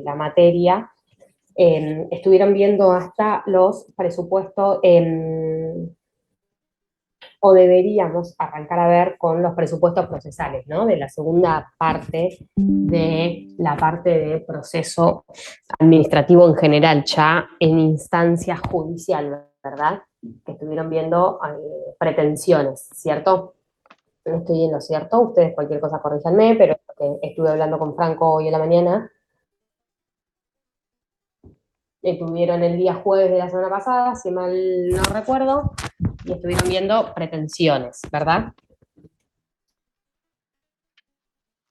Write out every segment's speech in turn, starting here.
la materia, estuvieron viendo hasta los presupuestos, o deberíamos arrancar a ver con los presupuestos procesales, ¿no? De la segunda parte de la parte de proceso administrativo en general, ya en instancia judicial, ¿verdad? Que estuvieron viendo pretensiones, ¿cierto? No estoy en lo cierto, ustedes cualquier cosa corríjanme, pero estuve hablando con Franco hoy en la mañana. Estuvieron el día jueves de la semana pasada, si mal no recuerdo, y estuvieron viendo pretensiones, ¿verdad?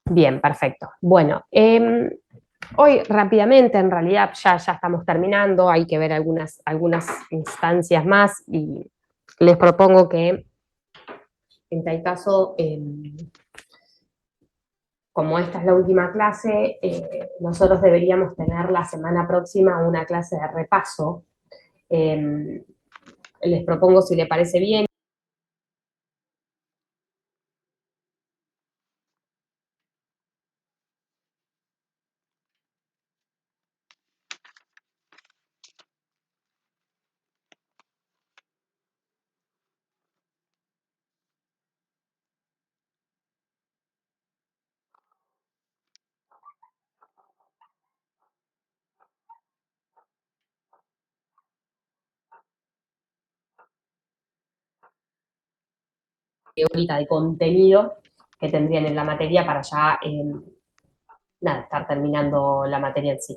Bien, perfecto. Bueno, hoy rápidamente, en realidad ya estamos terminando, hay que ver algunas instancias más y les propongo que en tal caso, como esta es la última clase, nosotros deberíamos tener la semana próxima una clase de repaso. Les propongo, si les parece bien, teórica de contenido que tendrían en la materia para ya estar terminando la materia en sí.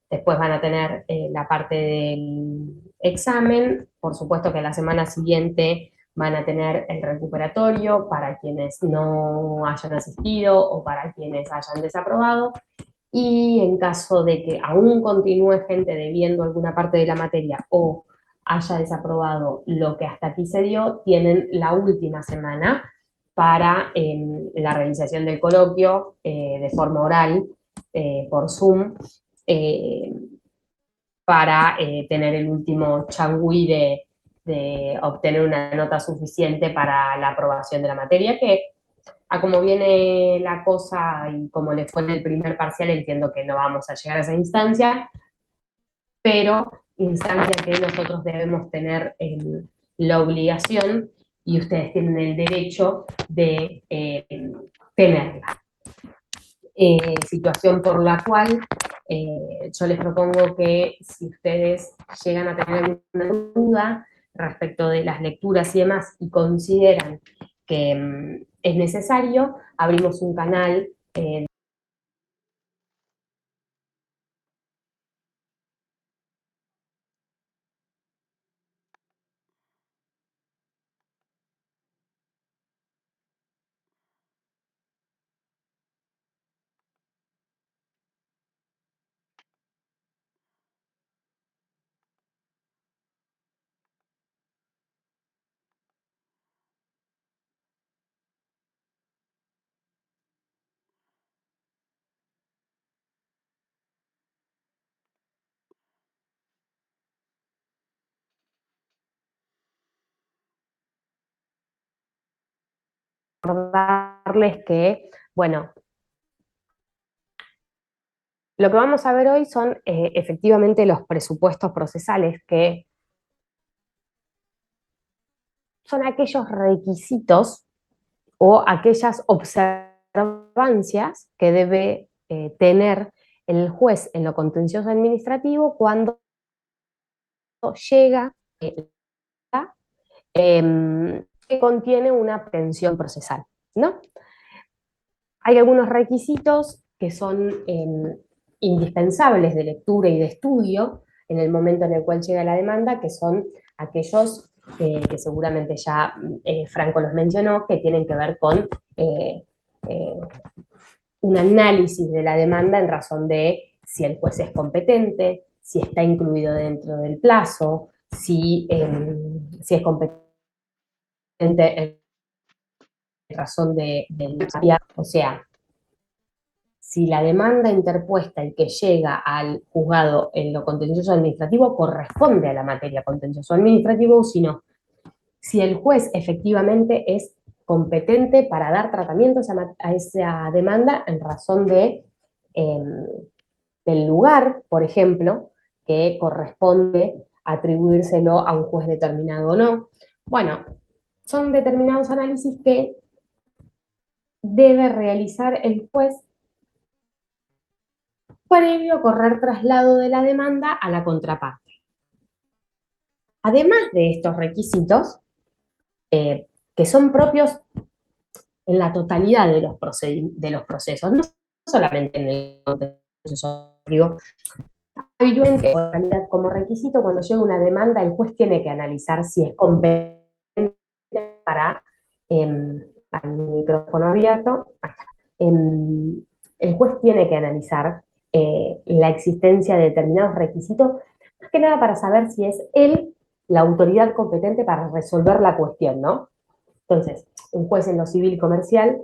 Después van a tener la parte del examen, por supuesto que la semana siguiente van a tener el recuperatorio para quienes no hayan asistido o para quienes hayan desaprobado, y en caso de que aún continúe gente debiendo alguna parte de la materia o haya desaprobado lo que hasta aquí se dio, tienen la última semana para la realización del coloquio de forma oral por Zoom, eh, para tener el último changüí de obtener una nota suficiente para la aprobación de la materia, que a como viene la cosa y como le fue en el primer parcial, entiendo que no vamos a llegar a esa instancia, pero instancia que nosotros debemos tener la obligación y ustedes tienen el derecho de tenerla. Situación por la cual yo les propongo que si ustedes llegan a tener alguna duda respecto de las lecturas y demás y consideran que es necesario, abrimos un canal recordarles que, bueno, lo que vamos a ver hoy son efectivamente los presupuestos procesales, que son aquellos requisitos o aquellas observancias que debe tener el juez en lo contencioso administrativo cuando llega que contiene una pretensión procesal, ¿no? Hay algunos requisitos que son indispensables de lectura y de estudio en el momento en el cual llega la demanda, que son aquellos que seguramente ya Franco los mencionó, que tienen que ver con un análisis de la demanda en razón de si el juez es competente, si está incluido dentro del plazo, si es competente en razón de o sea, si la demanda interpuesta y que llega al juzgado en lo contencioso administrativo corresponde a la materia contencioso administrativo, o si no, si el juez efectivamente es competente para dar tratamiento a esa demanda en razón de del lugar, por ejemplo, que corresponde atribuírselo a un juez determinado o no. Bueno, son determinados análisis que debe realizar el juez previo a correr traslado de la demanda a la contraparte. Además de estos requisitos, que son propios en la totalidad de los procesos, no solamente en el proceso, digo, habitualmente como requisito cuando llega una demanda, el juez tiene que analizar si es competente para, al micrófono abierto, el juez tiene que analizar la existencia de determinados requisitos, más que nada para saber si es él la autoridad competente para resolver la cuestión, ¿no? Entonces, un juez en lo civil y comercial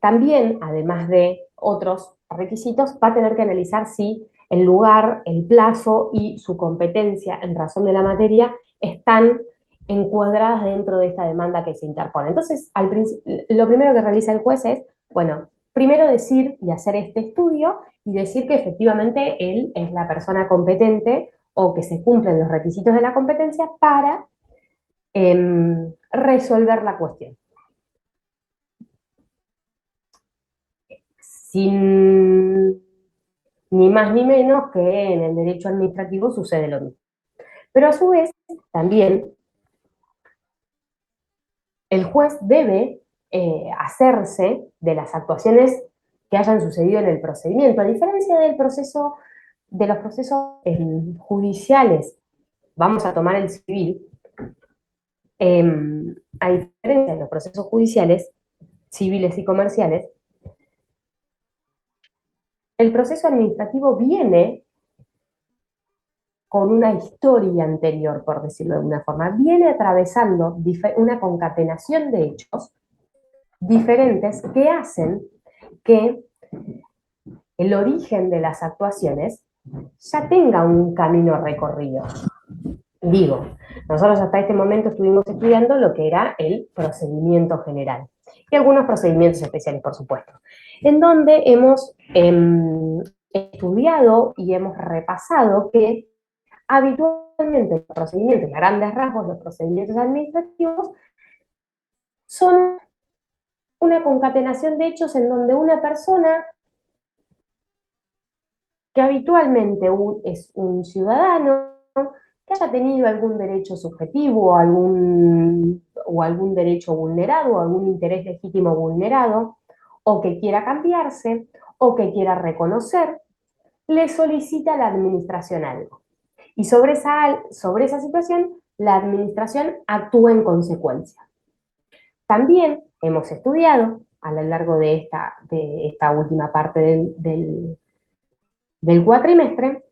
también, además de otros requisitos, va a tener que analizar si el lugar, el plazo y su competencia en razón de la materia están encuadradas dentro de esta demanda que se interpone. Entonces, lo primero que realiza el juez es, bueno, primero decir y hacer este estudio y decir que efectivamente él es la persona competente o que se cumplen los requisitos de la competencia para resolver la cuestión. Sin ni más ni menos que en el derecho administrativo sucede lo mismo. Pero a su vez, también el juez debe hacerse de las actuaciones que hayan sucedido en el procedimiento, a diferencia del proceso, de los procesos judiciales. Vamos a tomar el civil. A diferencia de los procesos judiciales, civiles y comerciales, el proceso administrativo viene con una historia anterior, por decirlo de alguna forma, viene atravesando una concatenación de hechos diferentes que hacen que el origen de las actuaciones ya tenga un camino recorrido. Digo, nosotros hasta este momento estuvimos estudiando lo que era el procedimiento general y algunos procedimientos especiales, por supuesto, en donde hemos estudiado y hemos repasado que habitualmente los procedimientos, a grandes rasgos, los procedimientos administrativos son una concatenación de hechos en donde una persona que habitualmente es un ciudadano, que haya tenido algún derecho subjetivo o algún derecho vulnerado, o algún interés legítimo vulnerado, o que quiera cambiarse, o que quiera reconocer, le solicita a la administración algo. Y sobre esa situación, la administración actúa en consecuencia. También hemos estudiado, a lo largo de esta última parte del cuatrimestre,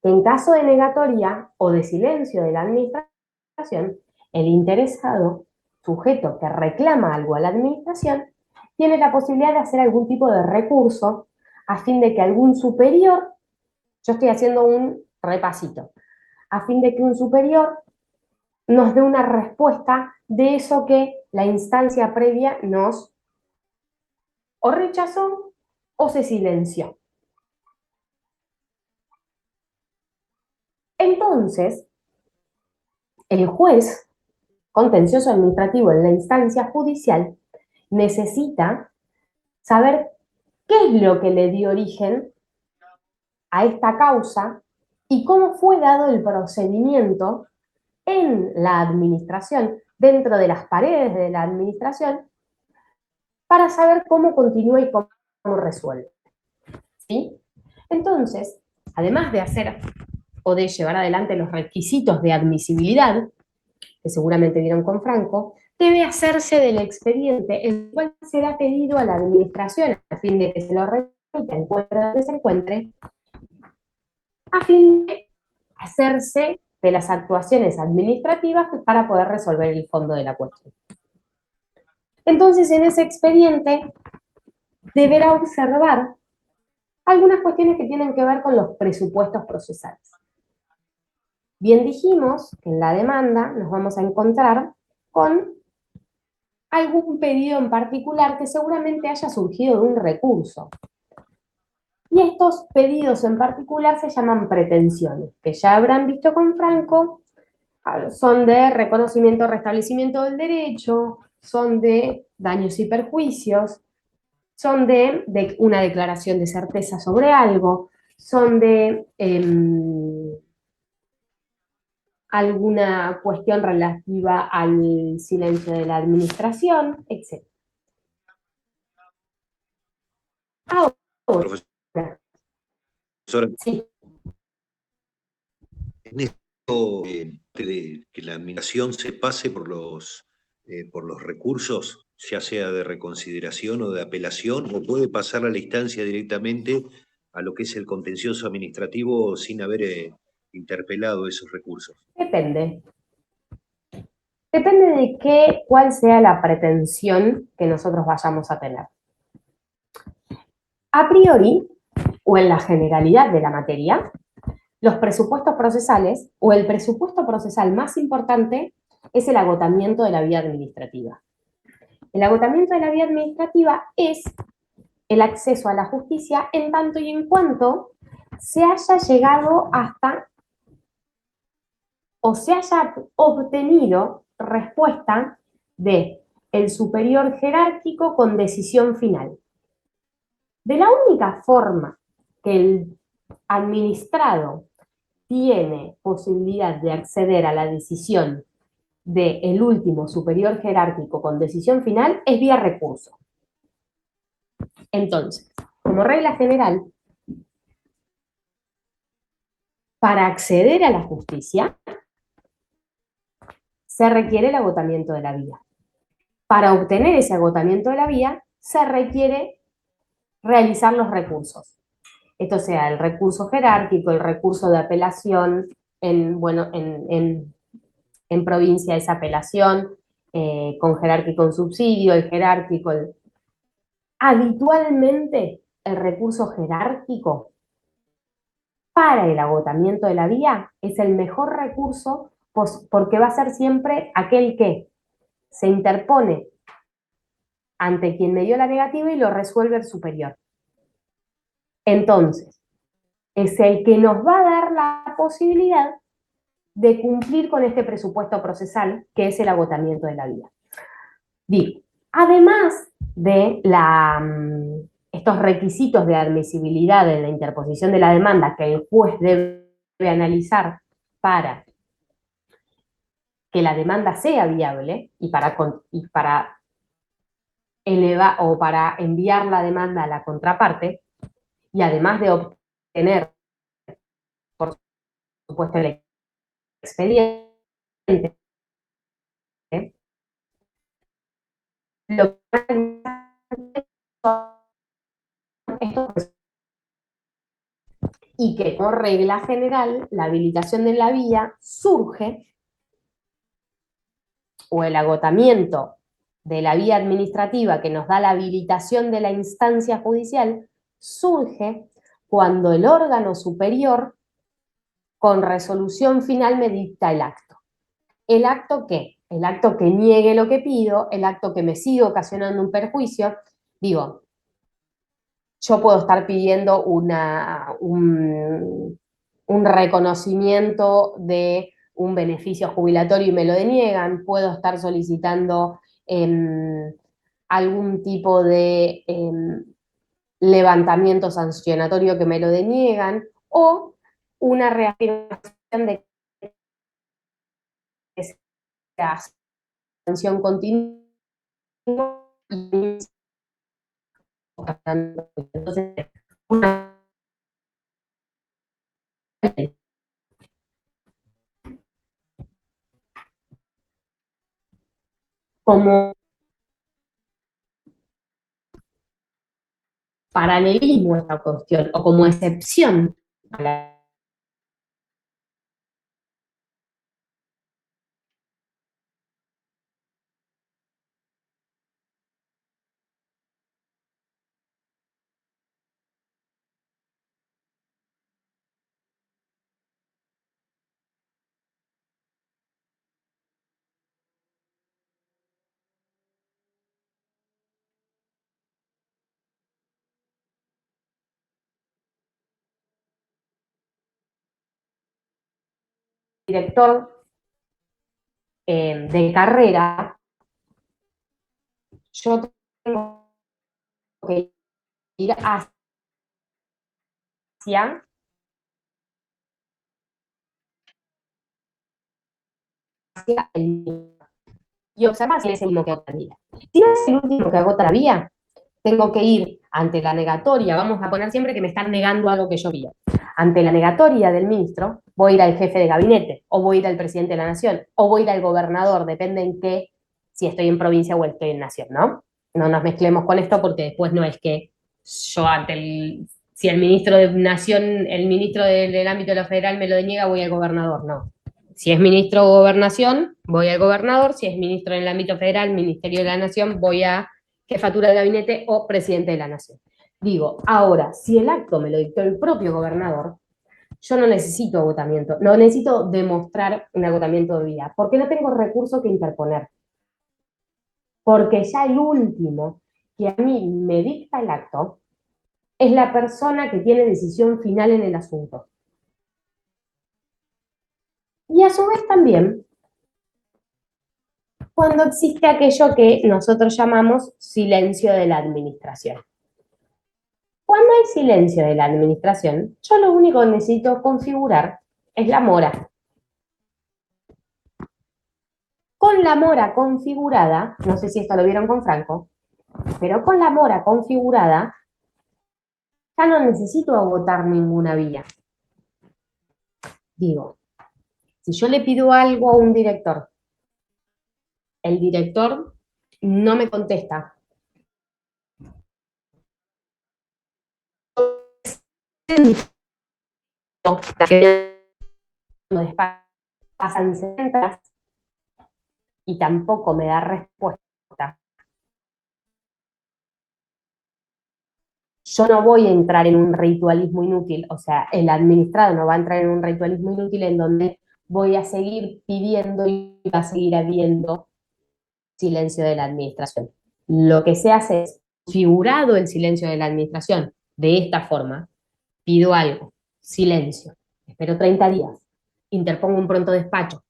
que en caso de negatoria o de silencio de la administración, el interesado, sujeto que reclama algo a la administración, tiene la posibilidad de hacer algún tipo de recurso a fin de que algún superior, yo estoy haciendo un repasito, a fin de que un superior nos dé una respuesta de eso que la instancia previa nos o rechazó o se silenció. Entonces, el juez contencioso administrativo en la instancia judicial necesita saber qué es lo que le dio origen a esta causa y cómo fue dado el procedimiento en la administración, dentro de las paredes de la administración, para saber cómo continúa y cómo resuelve. ¿Sí? Entonces, además de hacer o de llevar adelante los requisitos de admisibilidad, que seguramente vieron con Franco, debe hacerse del expediente, el cual será pedido a la administración a fin de que se lo remita, encuentre donde se encuentre, a fin de hacerse de las actuaciones administrativas para poder resolver el fondo de la cuestión. Entonces, en ese expediente deberá observar algunas cuestiones que tienen que ver con los presupuestos procesales. Bien dijimos que en la demanda nos vamos a encontrar con algún pedido en particular que seguramente haya surgido de un recurso. Y estos pedidos en particular se llaman pretensiones, que ya habrán visto con Franco, son de reconocimiento, restablecimiento del derecho, son de daños y perjuicios, son de una declaración de certeza sobre algo, son de alguna cuestión relativa al silencio de la administración, etc. Ahora, Profesora, sí. en esto de que la administración se pase por los recursos, ya sea de reconsideración o de apelación, o puede pasar a la instancia directamente a lo que es el contencioso administrativo sin haber interpelado esos recursos. Depende. Depende de cuál sea la pretensión que nosotros vayamos a tener. A priori, o en la generalidad de la materia, los presupuestos procesales o el presupuesto procesal más importante es el agotamiento de la vía administrativa. El agotamiento de la vía administrativa es el acceso a la justicia en tanto y en cuanto se haya llegado hasta o se haya obtenido respuesta de el superior jerárquico con decisión final. De la única forma que el administrado tiene posibilidad de acceder a la decisión del último superior jerárquico con decisión final es vía recurso. Entonces, como regla general, para acceder a la justicia se requiere el agotamiento de la vía. Para obtener ese agotamiento de la vía se requiere realizar los recursos. Esto sea el recurso jerárquico, el recurso de apelación, en provincia es apelación, con jerárquico en subsidio, el jerárquico. Habitualmente, el recurso jerárquico para el agotamiento de la vía es el mejor recurso porque va a ser siempre aquel que se interpone ante quien me dio la negativa y lo resuelve el superior. Entonces, es el que nos va a dar la posibilidad de cumplir con este presupuesto procesal, que es el agotamiento de la vía. Digo, además de estos requisitos de admisibilidad de la interposición de la demanda que el juez debe analizar para que la demanda sea viable y para elevar o para enviar la demanda a la contraparte, y además de obtener, por supuesto, el expediente, lo que y que por regla general la habilitación de la vía surge, o el agotamiento de la vía administrativa que nos da la habilitación de la instancia judicial, surge cuando el órgano superior con resolución final me dicta el acto. ¿El acto qué? El acto que niegue lo que pido, el acto que me sigue ocasionando un perjuicio. Digo, yo puedo estar pidiendo un reconocimiento de un beneficio jubilatorio y me lo deniegan, puedo estar solicitando algún tipo de levantamiento sancionatorio que me lo deniegan, o una reafirmación de que sea sanción continua. Entonces, una como paralelismo a esta cuestión, o como excepción a la director de carrera, yo tengo que ir hacia el y observar si es el último que agota la vía. Si no es el último que agota la vía, tengo que ir ante la negatoria, vamos a poner siempre que me están negando algo que yo vi. Ante la negatoria del ministro, voy a ir al jefe de gabinete, o voy a ir al presidente de la nación, o voy a ir al gobernador, depende en qué, si estoy en provincia o estoy en nación, ¿no? No nos mezclemos con esto porque después no es que yo si el ministro de nación, el ministro del ámbito de lo federal me lo deniega, voy al gobernador, no. Si es ministro de gobernación, voy al gobernador, si es ministro en el ámbito federal, ministerio de la nación, voy a jefatura de gabinete o presidente de la nación. Digo, ahora, si el acto me lo dictó el propio gobernador, yo no necesito agotamiento, no necesito demostrar un agotamiento de vía, porque no tengo recurso que interponer. Porque ya el último que a mí me dicta el acto es la persona que tiene decisión final en el asunto. Y a su vez también, cuando existe aquello que nosotros llamamos silencio de la administración. Cuando hay silencio de la administración, yo lo único que necesito configurar es la mora. Con la mora configurada, no sé si esto lo vieron con Franco, pero con la mora configurada ya no necesito agotar ninguna vía. Digo, si yo le pido algo a un director, el director no me contesta. Pasan 60 y tampoco me da respuesta. Yo no voy a entrar en un ritualismo inútil, o sea, el administrado no va a entrar en un ritualismo inútil en donde voy a seguir pidiendo y va a seguir habiendo silencio de la administración. Lo que se hace es, figurado el silencio de la administración de esta forma, pido algo, silencio, espero 30 días, interpongo un pronto despacho.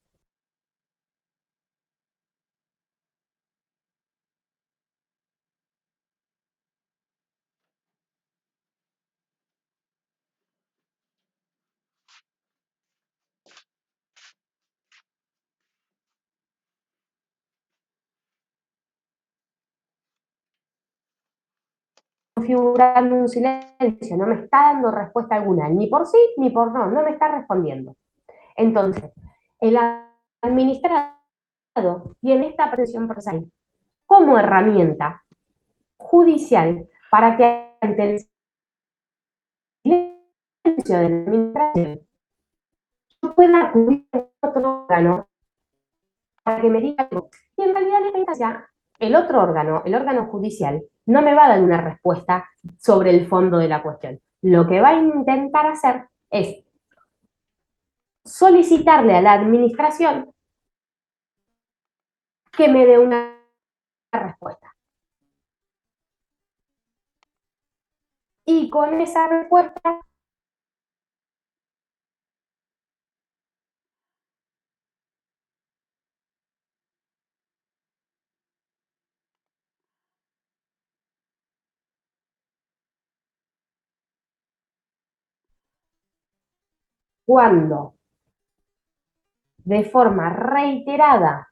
Configurando un silencio, no me está dando respuesta alguna, ni por sí ni por no, no me está respondiendo. Entonces, el administrado tiene esta presión procesal como herramienta judicial para que ante el silencio de la administración yo pueda acudir a otro órgano para que me diga algo. Y en realidad en esta instancia, el otro órgano, el órgano judicial, no me va a dar una respuesta sobre el fondo de la cuestión. Lo que va a intentar hacer es solicitarle a la administración que me dé una respuesta. Y con esa respuesta cuando de forma reiterada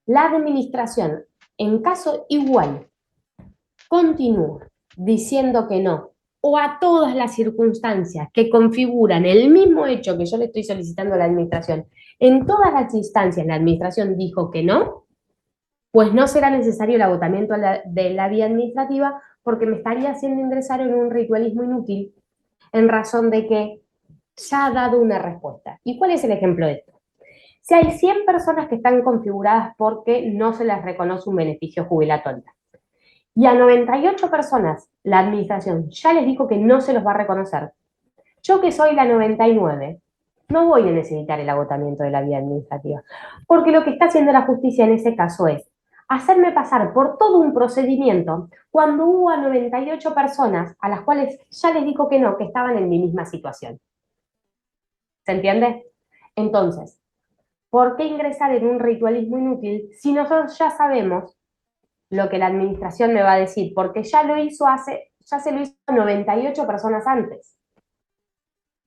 la administración, en caso igual, continúa diciendo que no, o a todas las circunstancias que configuran el mismo hecho que yo le estoy solicitando a la administración, en todas las instancias la administración dijo que no, pues no será necesario el agotamiento de la vía administrativa porque me estaría haciendo ingresar en un ritualismo inútil en razón de que ya ha dado una respuesta. ¿Y cuál es el ejemplo de esto? Si hay 100 personas que están configuradas porque no se les reconoce un beneficio jubilatorio y a 98 personas la administración ya les dijo que no se los va a reconocer, yo que soy la 99, no voy a necesitar el agotamiento de la vía administrativa, porque lo que está haciendo la justicia en ese caso es hacerme pasar por todo un procedimiento cuando hubo a 98 personas a las cuales ya les dijo que no, que estaban en mi misma situación. ¿Se entiende? Entonces, ¿por qué ingresar en un ritualismo inútil si nosotros ya sabemos lo que la administración me va a decir? Porque ya se lo hizo a 98 personas antes.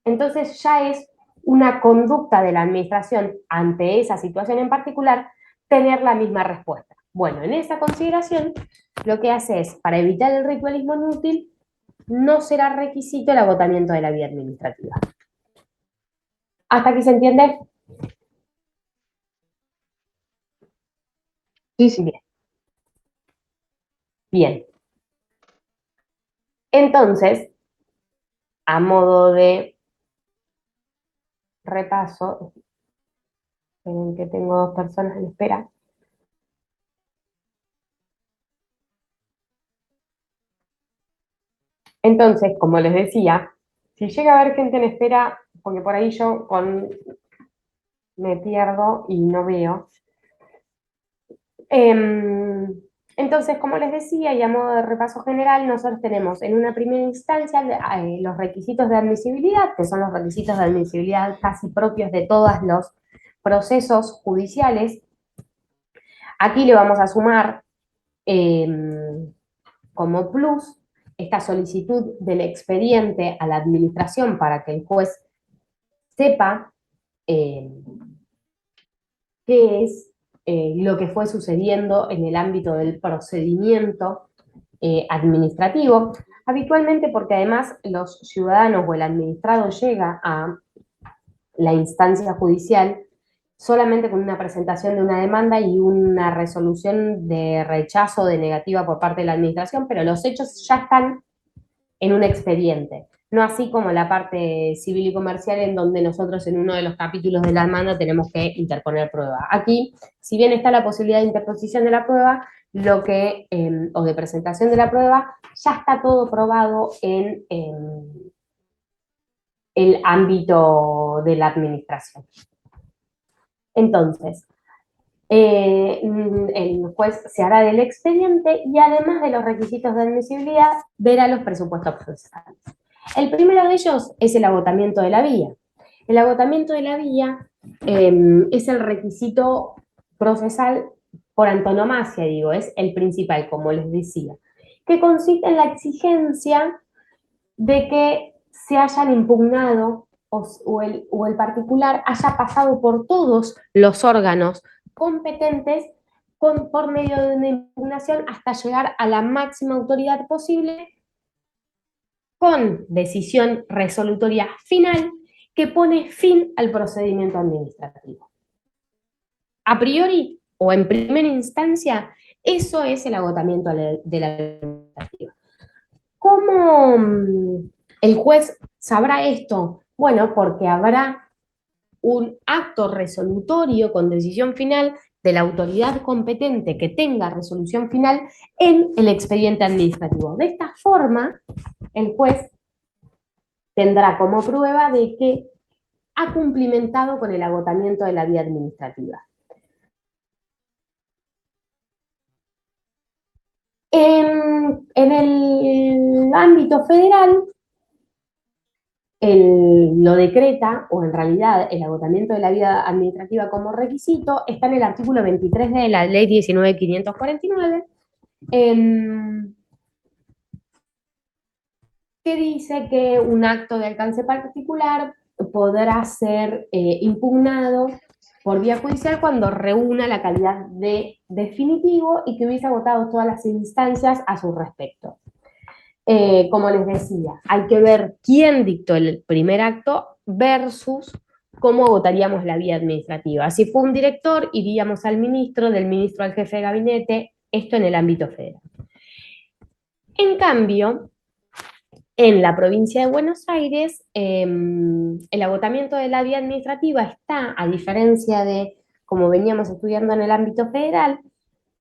Entonces ya es una conducta de la administración ante esa situación en particular tener la misma respuesta. Bueno, en esa consideración, lo que hace es, para evitar el ritualismo inútil, no será requisito el agotamiento de la vía administrativa. ¿Hasta aquí se entiende? Sí, sí. Bien. Bien. Entonces, a modo de repaso, esperen que tengo 2 personas en espera. Entonces, como les decía, si llega a haber gente en espera, porque por ahí yo me pierdo y no veo. Entonces, como les decía, y a modo de repaso general, nosotros tenemos en una primera instancia los requisitos de admisibilidad, que son los requisitos de admisibilidad casi propios de todos los procesos judiciales. Aquí le vamos a sumar como plus esta solicitud del expediente a la administración para que el juez sepa qué es lo que fue sucediendo en el ámbito del procedimiento administrativo, habitualmente porque además los ciudadanos o el administrado llega a la instancia judicial solamente con una presentación de una demanda y una resolución de rechazo de negativa por parte de la administración, pero los hechos ya están en un expediente. No así como la parte civil y comercial en donde nosotros en uno de los capítulos de la demanda tenemos que interponer prueba. Aquí, si bien está la posibilidad de interposición de la prueba, o de presentación de la prueba, ya está todo probado en el ámbito de la administración. Entonces, el juez se hará del expediente y además de los requisitos de admisibilidad, verá los presupuestos procesales. El primero de ellos es el agotamiento de la vía. El agotamiento de la vía es el requisito procesal por antonomasia, digo, es el principal, como les decía, que consiste en la exigencia de que se hayan impugnado o el particular haya pasado por todos los órganos competentes por medio de una impugnación hasta llegar a la máxima autoridad posible con decisión resolutoria final que pone fin al procedimiento administrativo. A priori o en primera instancia, eso es el agotamiento de la administrativa. ¿Cómo el juez sabrá esto? Bueno, porque habrá un acto resolutorio con decisión final de la autoridad competente que tenga resolución final en el expediente administrativo. De esta forma, el juez tendrá como prueba de que ha cumplimentado con el agotamiento de la vía administrativa. En el ámbito federal, lo decreta, o en realidad el agotamiento de la vía administrativa como requisito, está en el artículo 23 de la ley 19.549, que dice que un acto de alcance particular podrá ser impugnado por vía judicial cuando reúna la calidad de definitivo y que hubiese agotado todas las instancias a su respecto. Como les decía, hay que ver quién dictó el primer acto versus cómo agotaríamos la vía administrativa. Si fue un director, iríamos al ministro, del ministro al jefe de gabinete, esto en el ámbito federal. En cambio, en la provincia de Buenos Aires, el agotamiento de la vía administrativa está, a diferencia de como veníamos estudiando en el ámbito federal,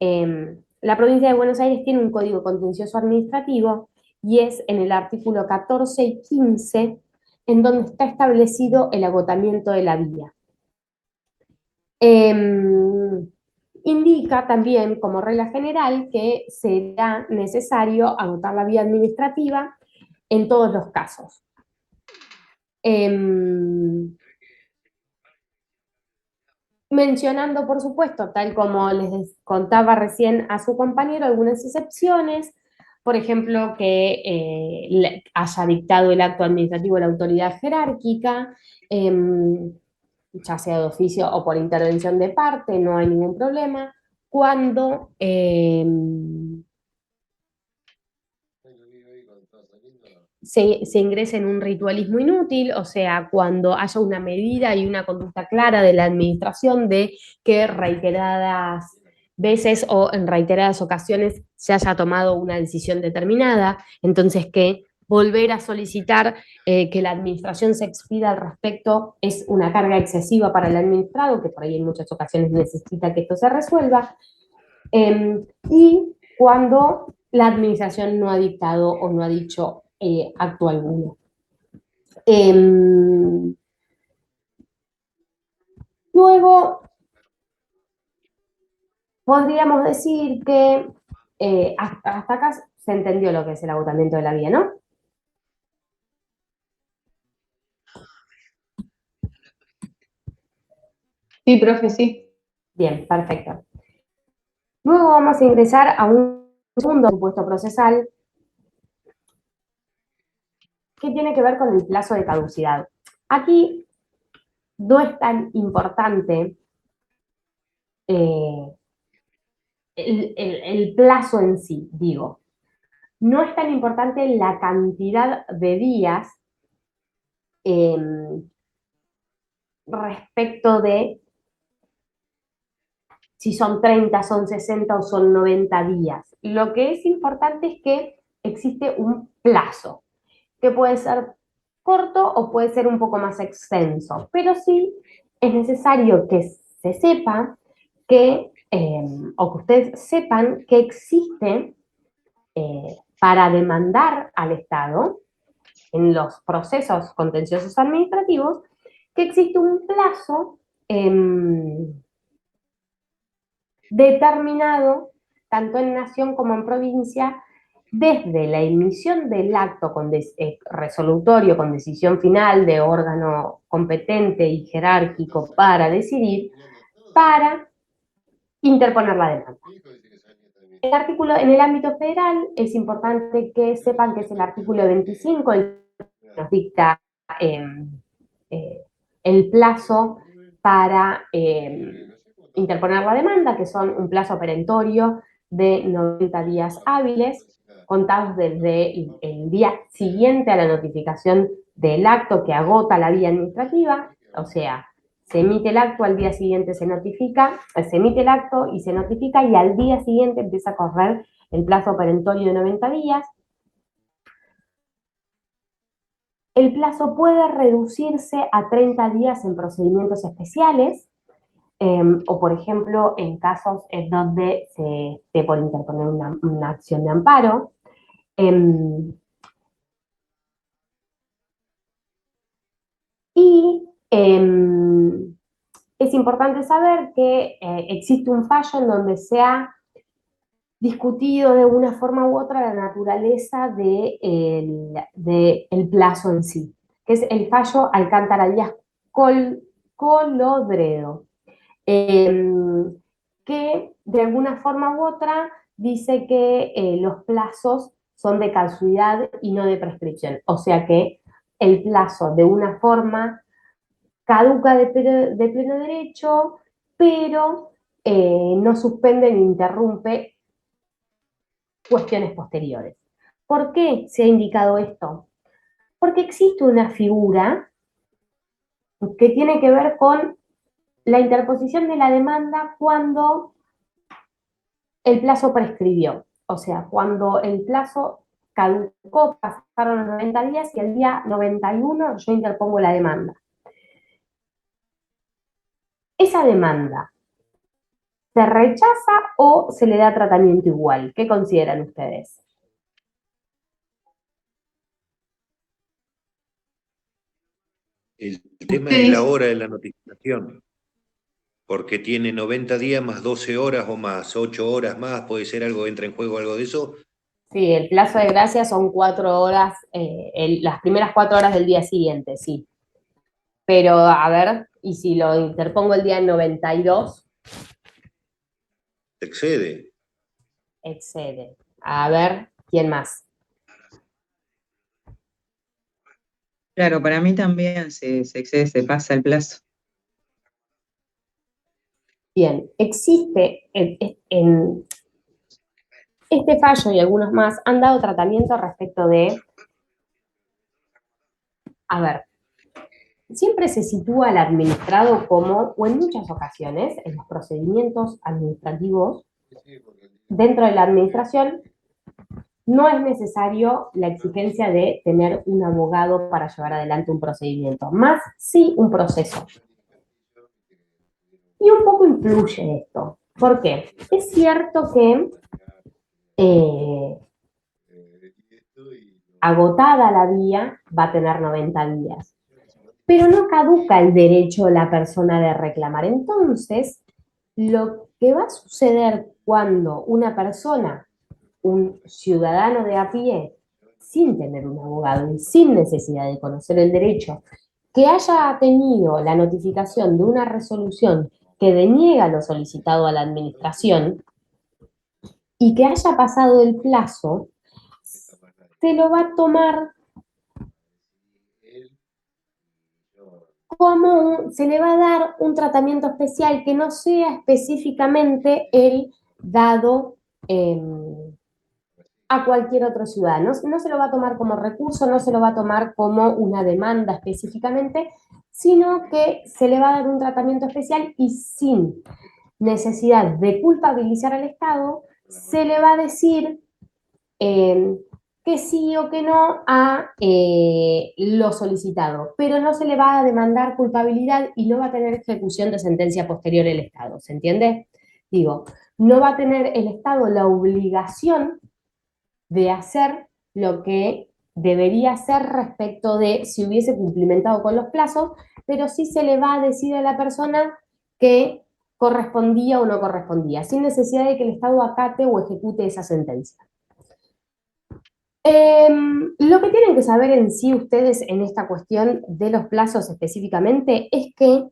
la provincia de Buenos Aires tiene un código contencioso administrativo y es en el artículo 14 y 15 en donde está establecido el agotamiento de la vía. Indica también como regla general que será necesario agotar la vía administrativa en todos los casos. mencionando, por supuesto, tal como les contaba recién a su compañero, algunas excepciones, por ejemplo, que haya dictado el acto administrativo la autoridad jerárquica, ya sea de oficio o por intervención de parte, no hay ningún problema. Cuando se ingrese en un ritualismo inútil, o sea, cuando haya una medida y una conducta clara de la administración de que reiteradas veces o en reiteradas ocasiones se haya tomado una decisión determinada, entonces que volver a solicitar que la administración se expida al respecto es una carga excesiva para el administrado, que por ahí en muchas ocasiones necesita que esto se resuelva, y cuando la administración no ha dictado o no ha dicho acto alguno. Luego, podríamos decir que hasta acá se entendió lo que es el agotamiento de la vía, ¿no? Sí, profe, sí. Bien, perfecto. Luego vamos a ingresar a un segundo supuesto procesal que tiene que ver con el plazo de caducidad. Aquí no es tan importante el plazo en sí, digo. No es tan importante la cantidad de días eh, respecto de si son 30, son 60 o son 90 días. Lo que es importante es que existe un plazo, que puede ser corto o puede ser un poco más extenso, pero sí es necesario que se sepa que, o que ustedes sepan que existe para demandar al Estado en los procesos contenciosos administrativos, que existe un plazo determinado, tanto en nación como en provincia, desde la emisión del acto resolutorio con decisión final de órgano competente y jerárquico para decidir, para interponer la demanda. El artículo en el ámbito federal es importante que sepan que es el artículo 25 el que nos dicta el plazo para interponer la demanda, que son un plazo perentorio de 90 días hábiles, contados desde el día siguiente a la notificación del acto que agota la vía administrativa, o sea, se emite el acto, al día siguiente se notifica, se emite el acto y se notifica, y al día siguiente empieza a correr el plazo perentorio de 90 días. El plazo puede reducirse a 30 días en procedimientos especiales, o por ejemplo en casos en donde se esté por interponer una acción de amparo. Y es importante saber que existe un fallo en donde se ha discutido de una forma u otra la naturaleza del plazo en sí, que es el fallo Alcántara Díaz Colodredo, que de alguna forma u otra dice que los plazos son de casuidad y no de prescripción, o sea que el plazo de una forma caduca de pleno derecho, pero no suspende ni interrumpe cuestiones posteriores. ¿Por qué se ha indicado esto? Porque existe una figura que tiene que ver con la interposición de la demanda cuando el plazo prescribió. O sea, cuando el plazo caducó, pasaron los 90 días y el día 91 yo interpongo la demanda. Esa demanda, ¿se rechaza o se le da tratamiento igual? ¿Qué consideran ustedes? El tema es la hora de la notificación, porque tiene 90 días más 12 horas o más, 8 horas más, puede ser algo, entra en juego algo de eso. Sí, el plazo de gracia son 4 horas, las primeras 4 horas del día siguiente, sí. Pero, a ver, y si lo interpongo el día 92, Excede. excede. A ver, ¿quién más? Claro, para mí también se excede, se pasa el plazo. Bien, existe en este fallo y algunos más han dado tratamiento respecto de, a ver, siempre se sitúa al administrado como, o en muchas ocasiones, en los procedimientos administrativos, dentro de la administración, no es necesario la exigencia de tener un abogado para llevar adelante un procedimiento, más sí un proceso. Y un poco influye esto. ¿Por qué? Es cierto que agotada la vía va a tener 90 días, pero no caduca el derecho de la persona de reclamar. Entonces, lo que va a suceder cuando una persona, un ciudadano de a pie, sin tener un abogado y sin necesidad de conocer el derecho, que haya tenido la notificación de una resolución que deniega lo solicitado a la administración y que haya pasado el plazo, se lo va a tomar como se le va a dar un tratamiento especial que no sea específicamente el dado a cualquier otro ciudadano. No se lo va a tomar como recurso, no se lo va a tomar como una demanda específicamente, sino que se le va a dar un tratamiento especial y sin necesidad de culpabilizar al Estado, se le va a decir que sí o que no a lo solicitado, pero no se le va a demandar culpabilidad y no va a tener ejecución de sentencia posterior el Estado, ¿se entiende? Digo, no va a tener el Estado la obligación de hacer lo que debería hacer respecto de si hubiese cumplimentado con los plazos, pero sí se le va a decir a la persona que correspondía o no correspondía, sin necesidad de que el Estado acate o ejecute esa sentencia. Lo que tienen que saber en sí ustedes en esta cuestión de los plazos específicamente es que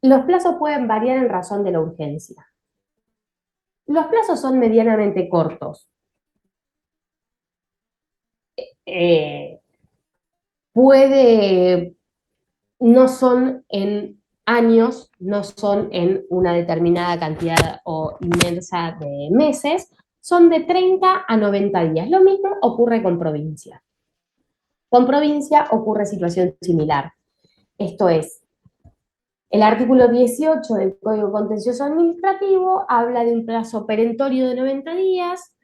los plazos pueden variar en razón de la urgencia. Los plazos son medianamente cortos. No son en años, no son en una determinada cantidad o inmensa de meses, son de 30 a 90 días. Lo mismo ocurre con provincia. Con provincia ocurre situación similar. Esto es, el artículo 18 del Código Contencioso Administrativo habla de un plazo perentorio de 90 días.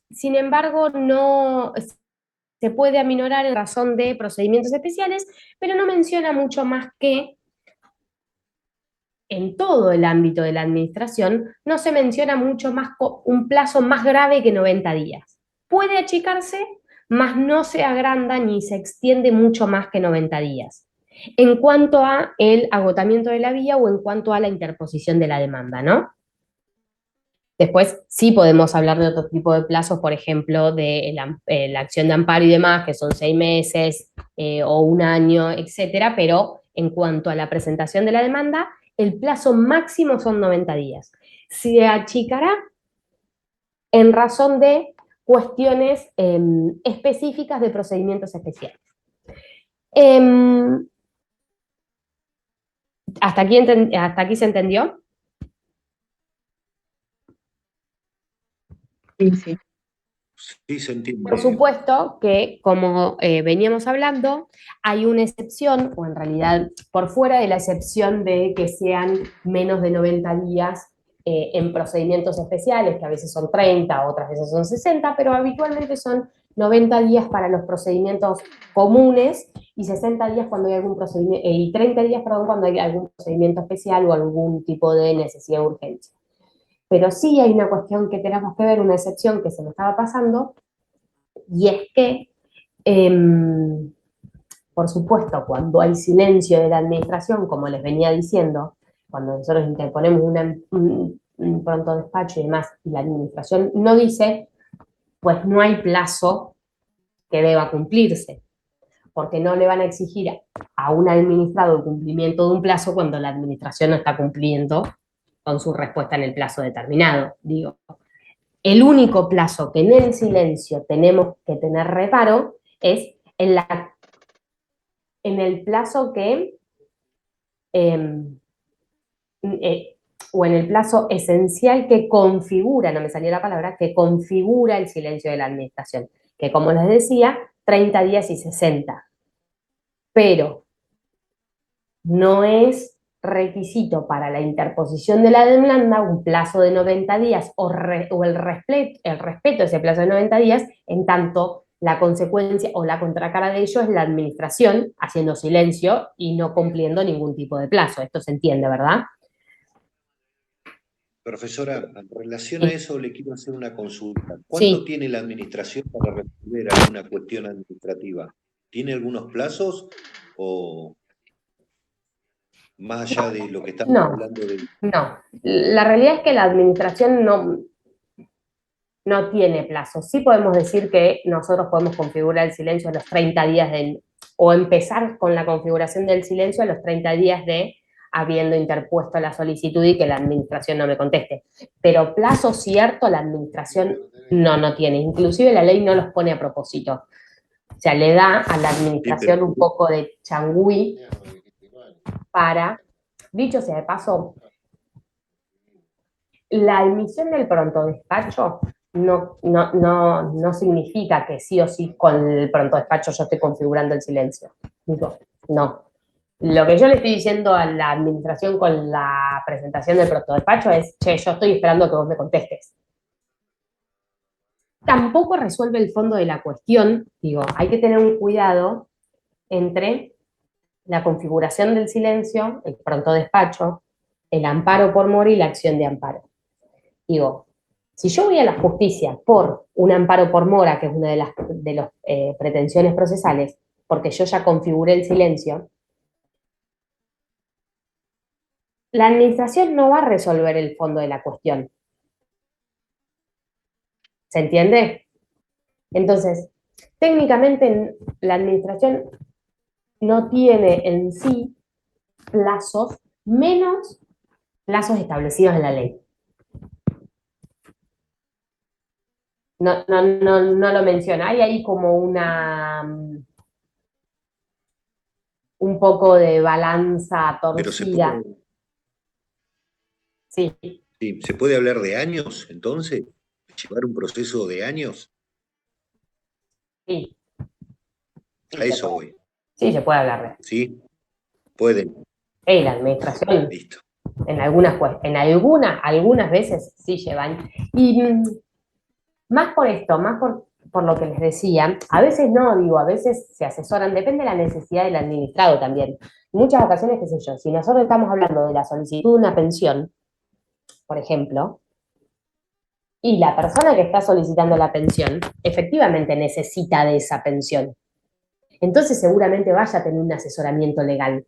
Sin embargo, no se puede aminorar en razón de procedimientos especiales, pero no menciona mucho más que en todo el ámbito de la administración, no se menciona mucho más un plazo más grave que 90 días. Puede achicarse, mas no se agranda ni se extiende mucho más que 90 días. En cuanto a el agotamiento de la vía o en cuanto a la interposición de la demanda, ¿no? Después sí podemos hablar de otro tipo de plazos, por ejemplo, de la acción de amparo y demás, que son 6 meses o un año, etcétera, pero en cuanto a la presentación de la demanda, el plazo máximo son 90 días. Se achicará en razón de cuestiones específicas de procedimientos especiales. ¿Hasta aquí se entendió? Sí, sí. Sí, se entiende. Por supuesto que, como veníamos hablando, hay una excepción, o en realidad por fuera de la excepción de que sean menos de 90 días en procedimientos especiales, que a veces son 30, otras veces son 60, pero habitualmente son 90 días para los procedimientos comunes y 60 días cuando hay algún procedimiento, y 30 días, perdón, cuando hay algún procedimiento especial o algún tipo de necesidad de urgencia. Pero sí hay una cuestión que tenemos que ver, una excepción que se me estaba pasando, y es que, por supuesto, cuando hay silencio de la administración, como les venía diciendo, cuando nosotros interponemos un pronto despacho y demás, y la administración no dice, pues no hay plazo que deba cumplirse, porque no le van a exigir a un administrado el cumplimiento de un plazo cuando la administración no está cumpliendo con su respuesta en el plazo determinado. Digo, el único plazo que en el silencio tenemos que tener reparo es en el plazo que o en el plazo esencial que configura, no me salía la palabra, que configura el silencio de la administración, que como les decía, 30 días y 60. Pero no es requisito para la interposición de la demanda un plazo de 90 días o el respeto de ese plazo de 90 días, en tanto la consecuencia o la contracara de ello es la administración haciendo silencio y no cumpliendo ningún tipo de plazo. Esto se entiende, ¿verdad? Profesora, en relación a eso le quiero hacer una consulta. ¿Cuánto Sí. tiene la administración para resolver alguna cuestión administrativa? ¿Tiene algunos plazos o más allá de lo que estamos hablando de... No, la realidad es que la administración no tiene plazo. Sí podemos decir que nosotros podemos configurar el silencio a los 30 días o empezar con la configuración del silencio a los 30 días de habiendo interpuesto la solicitud y que la administración no me conteste. Pero plazo cierto la administración no tiene. Inclusive la ley no los pone a propósito. O sea, le da a la administración un poco de changüí para, dicho sea de paso, la emisión del pronto despacho no significa que sí o sí con el pronto despacho yo estoy configurando el silencio. Digo, no. Lo que yo le estoy diciendo a la administración con la presentación del pronto despacho es, che, yo estoy esperando que vos me contestes. Tampoco resuelve el fondo de la cuestión. Digo, hay que tener un cuidado entre la configuración del silencio, el pronto despacho, el amparo por mora y la acción de amparo. Digo, si yo voy a la justicia por un amparo por mora, que es una de las pretensiones procesales, porque yo ya configuré el silencio, la administración no va a resolver el fondo de la cuestión. ¿Se entiende? Entonces, técnicamente la administración no tiene en sí plazos, menos plazos establecidos en la ley. No lo menciona. Hay ahí como un poco de balanza torcida. Sí. Sí, ¿se puede hablar de años, entonces? ¿Llevar un proceso de años? Sí. A eso voy. Sí, se puede hablar de. ¿Sí? Pueden. La administración. Listo. Algunas veces sí llevan. Y más por esto, más por lo que les decía, a veces no, digo, a veces se asesoran, depende de la necesidad del administrado también. En muchas ocasiones, qué sé yo, si nosotros estamos hablando de la solicitud de una pensión, por ejemplo, y la persona que está solicitando la pensión efectivamente necesita de esa pensión, entonces seguramente vaya a tener un asesoramiento legal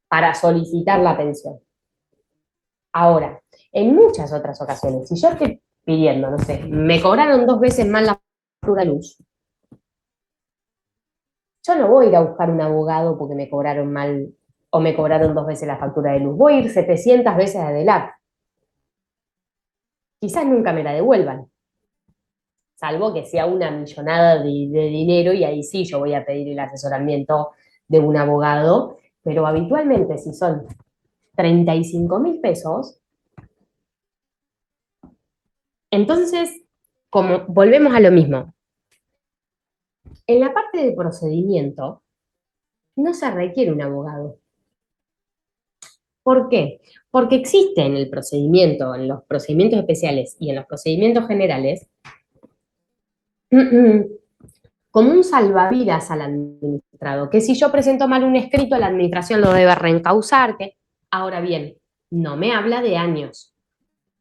para solicitar la pensión. Ahora, en muchas otras ocasiones, si yo estoy pidiendo, no sé, me cobraron 2 veces más la factura de luz, yo no voy a ir a buscar un abogado porque me cobraron mal o me cobraron 2 veces la factura de luz. Voy a ir 700 veces a DELAT. Quizás nunca me la devuelvan, salvo que sea una millonada de dinero y ahí sí yo voy a pedir el asesoramiento de un abogado, pero habitualmente si son 35.000 pesos, entonces, como volvemos a lo mismo, en la parte de procedimiento no se requiere un abogado. ¿Por qué? Porque existe en el procedimiento, en los procedimientos especiales y en los procedimientos generales, como un salvavidas al administrado, que si yo presento mal un escrito, la administración lo debe reencauzar. Ahora bien, no me habla de años,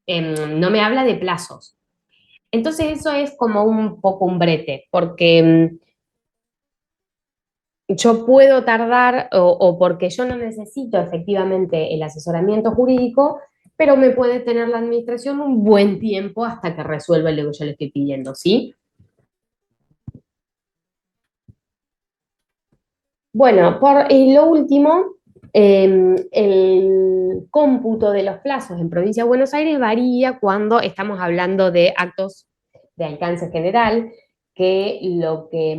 no me habla de plazos. Entonces eso es como un poco un brete, porque yo puedo tardar o porque yo no necesito efectivamente el asesoramiento jurídico, pero me puede tener la administración un buen tiempo hasta que resuelva lo que yo le estoy pidiendo, ¿sí? Bueno, lo último, el cómputo de los plazos en Provincia de Buenos Aires varía cuando estamos hablando de actos de alcance general, que lo que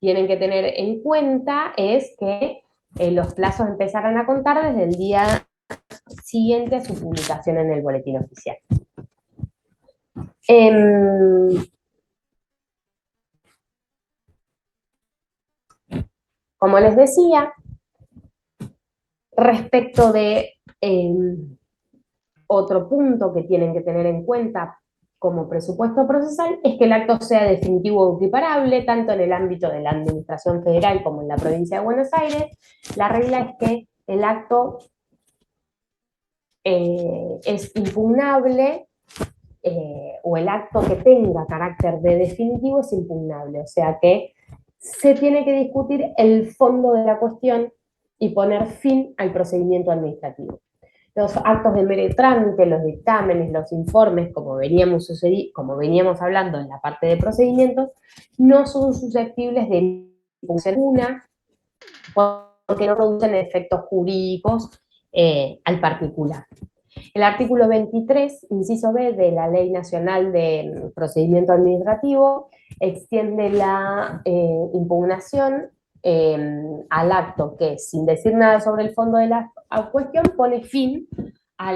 tienen que tener en cuenta es que los plazos empezarán a contar desde el día siguiente a su publicación en el boletín oficial. Como les decía, respecto de otro punto que tienen que tener en cuenta como presupuesto procesal es que el acto sea definitivo o equiparable, tanto en el ámbito de la Administración Federal como en la Provincia de Buenos Aires. La regla es que el acto es impugnable, o el acto que tenga carácter de definitivo es impugnable, o sea que se tiene que discutir el fondo de la cuestión y poner fin al procedimiento administrativo. Los actos de mero trámite, los dictámenes, los informes, como veníamos hablando en la parte de procedimientos, no son susceptibles de impugnación alguna porque no producen efectos jurídicos al particular. El artículo 23, inciso B de la Ley Nacional de Procedimiento Administrativo extiende la impugnación al acto que, sin decir nada sobre el fondo de la cuestión, pone fin a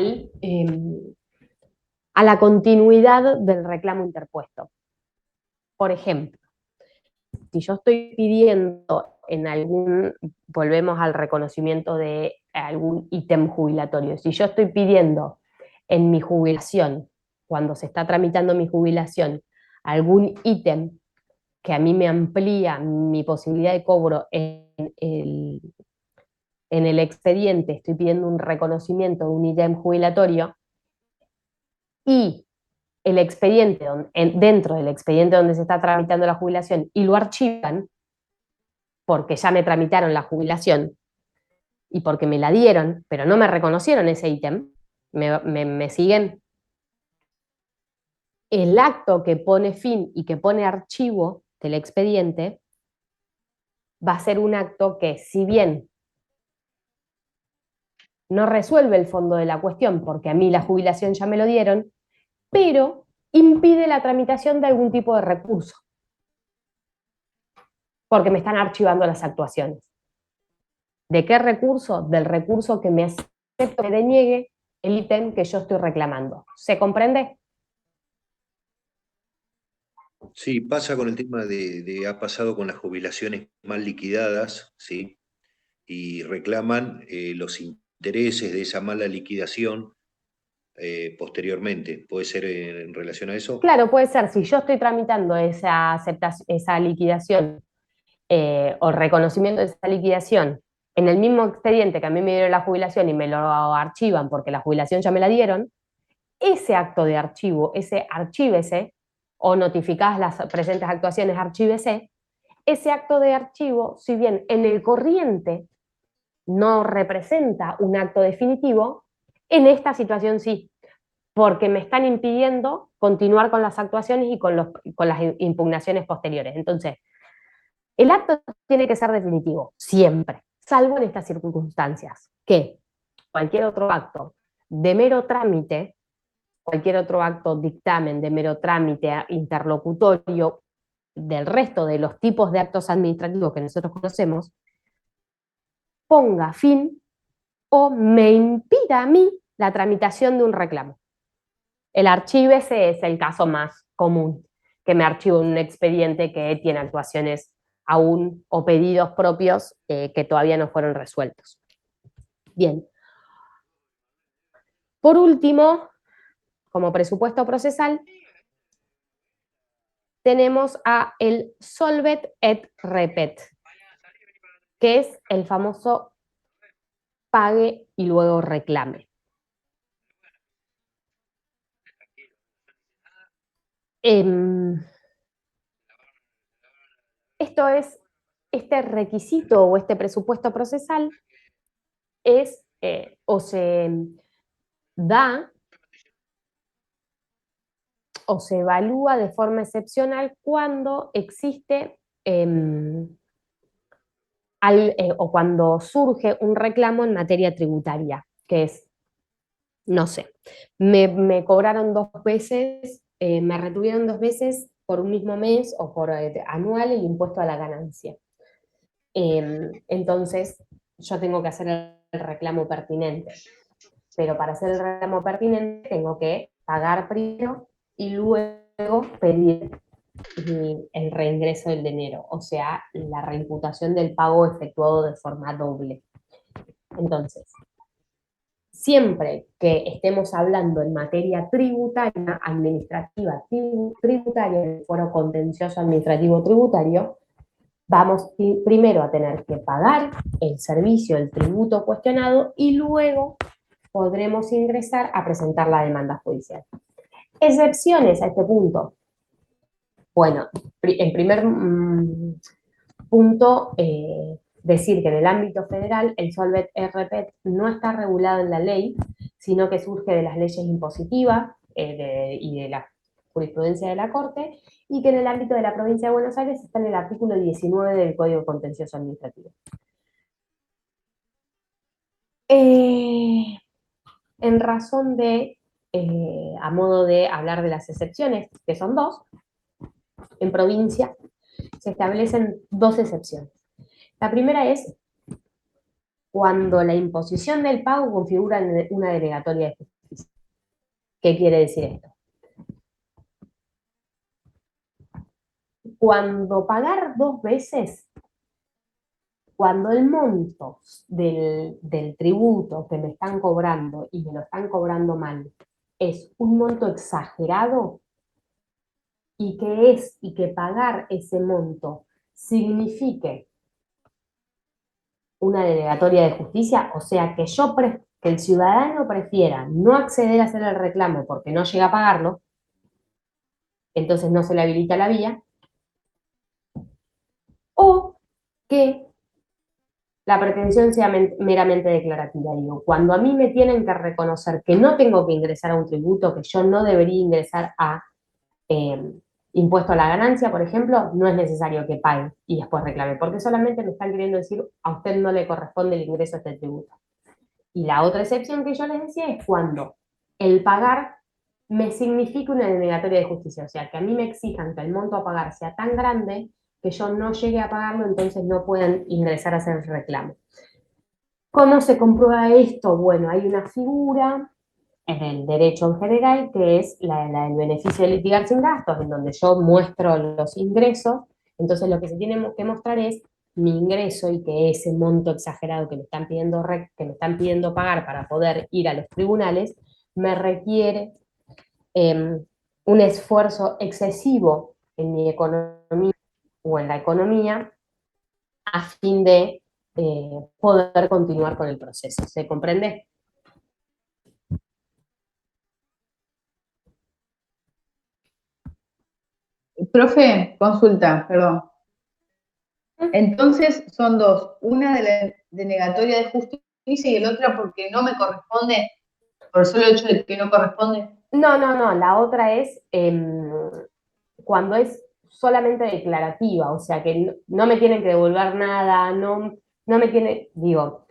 la continuidad del reclamo interpuesto. Por ejemplo, si yo estoy pidiendo volvemos al reconocimiento de algún ítem jubilatorio, si yo estoy pidiendo en mi jubilación, cuando se está tramitando mi jubilación, algún ítem que a mí me amplía mi posibilidad de cobro en el expediente, estoy pidiendo un reconocimiento de un ítem jubilatorio, y el expediente, dentro del expediente donde se está tramitando la jubilación, y lo archivan, porque ya me tramitaron la jubilación y porque me la dieron, pero no me reconocieron ese ítem, me siguen. El acto que pone fin y que pone archivo del expediente va a ser un acto que, si bien no resuelve el fondo de la cuestión, porque a mí la jubilación ya me lo dieron, pero impide la tramitación de algún tipo de recurso, porque me están archivando las actuaciones. ¿De qué recurso? Del recurso que me acepto que deniegue el ítem que yo estoy reclamando. ¿Se comprende? Sí, pasa con el tema ha pasado con las jubilaciones mal liquidadas, ¿sí? Y reclaman los intereses de esa mala liquidación posteriormente. ¿Puede ser en relación a eso? Claro, puede ser. Si yo estoy tramitando esa liquidación o reconocimiento de esa liquidación en el mismo expediente que a mí me dieron la jubilación y me lo archivan porque la jubilación ya me la dieron, ese acto de archivo, ese archívese, o notificadas las presentes actuaciones, archívese, ese acto de archivo, si bien en el corriente no representa un acto definitivo, en esta situación sí, porque me están impidiendo continuar con las actuaciones y con las impugnaciones posteriores. Entonces, el acto tiene que ser definitivo, siempre, salvo en estas circunstancias, que cualquier otro acto de mero trámite, cualquier otro acto dictamen de mero trámite interlocutorio del resto de los tipos de actos administrativos que nosotros conocemos, ponga fin o me impida a mí la tramitación de un reclamo. El archívese es el caso más común, que me archivo un expediente que tiene actuaciones aún o pedidos propios que todavía no fueron resueltos. Bien. Por último, como presupuesto procesal, tenemos a el solvet et repet, que es el famoso pague y luego reclame. Esto es, este requisito o este presupuesto procesal es, da o se evalúa de forma excepcional cuando existe o cuando surge un reclamo en materia tributaria, que es, no sé, me cobraron 2 veces, me retuvieron 2 veces por un mismo mes o por anual el impuesto a la ganancia. Entonces, yo tengo que hacer el reclamo pertinente. Pero para hacer el reclamo pertinente tengo que pagar primero y luego pedir el reingreso del dinero, o sea, la reimputación del pago efectuado de forma doble. Entonces, siempre que estemos hablando en materia tributaria, administrativa, tributaria, en el foro contencioso administrativo tributario, vamos primero a tener que pagar el servicio, el tributo cuestionado, y luego podremos ingresar a presentar la demanda judicial. Excepciones a este punto. Bueno, en primer punto, decir que en el ámbito federal el Solvet RPET no está regulado en la ley, sino que surge de las leyes impositivas y de la jurisprudencia de la Corte, y que en el ámbito de la provincia de Buenos Aires está en el artículo 19 del Código Contencioso Administrativo. En razón de, a modo de hablar de las excepciones, que son 2, en provincia se establecen 2 excepciones. La primera es cuando la imposición del pago configura una denegatoria de justicia. ¿Qué quiere decir esto? Cuando pagar 2 veces, cuando el monto del tributo que me están cobrando y me lo están cobrando mal es un monto exagerado, y que pagar ese monto signifique una denegatoria de justicia, o sea, que el ciudadano prefiera no acceder a hacer el reclamo porque no llega a pagarlo, entonces no se le habilita la vía, o que la pretensión sea meramente declarativa. Digo, cuando a mí me tienen que reconocer que no tengo que ingresar a un tributo, que yo no debería ingresar a impuesto a la ganancia, por ejemplo, no es necesario que pague y después reclame, porque solamente me están queriendo decir, a usted no le corresponde el ingreso a este tributo. Y la otra excepción que yo les decía es cuando el pagar me significa una denegatoria de justicia, o sea, que a mí me exijan que el monto a pagar sea tan grande que yo no llegue a pagarlo, entonces no puedan ingresar a hacer el reclamo. ¿Cómo se comprueba esto? Bueno, hay una figura en el derecho en general, que es la del beneficio de litigar sin gastos, en donde yo muestro los ingresos. Entonces lo que se tiene que mostrar es mi ingreso y que ese monto exagerado que me están pidiendo pagar para poder ir a los tribunales me requiere un esfuerzo excesivo en mi economía o en la economía a fin de poder continuar con el proceso. ¿Se comprende? Profe, consulta, perdón. Entonces son 2, una de la denegatoria de justicia y el otra porque no me corresponde, por el solo hecho de que no corresponde. No, la otra es cuando es solamente declarativa, o sea que no me tienen que devolver nada, no me tiene, digo,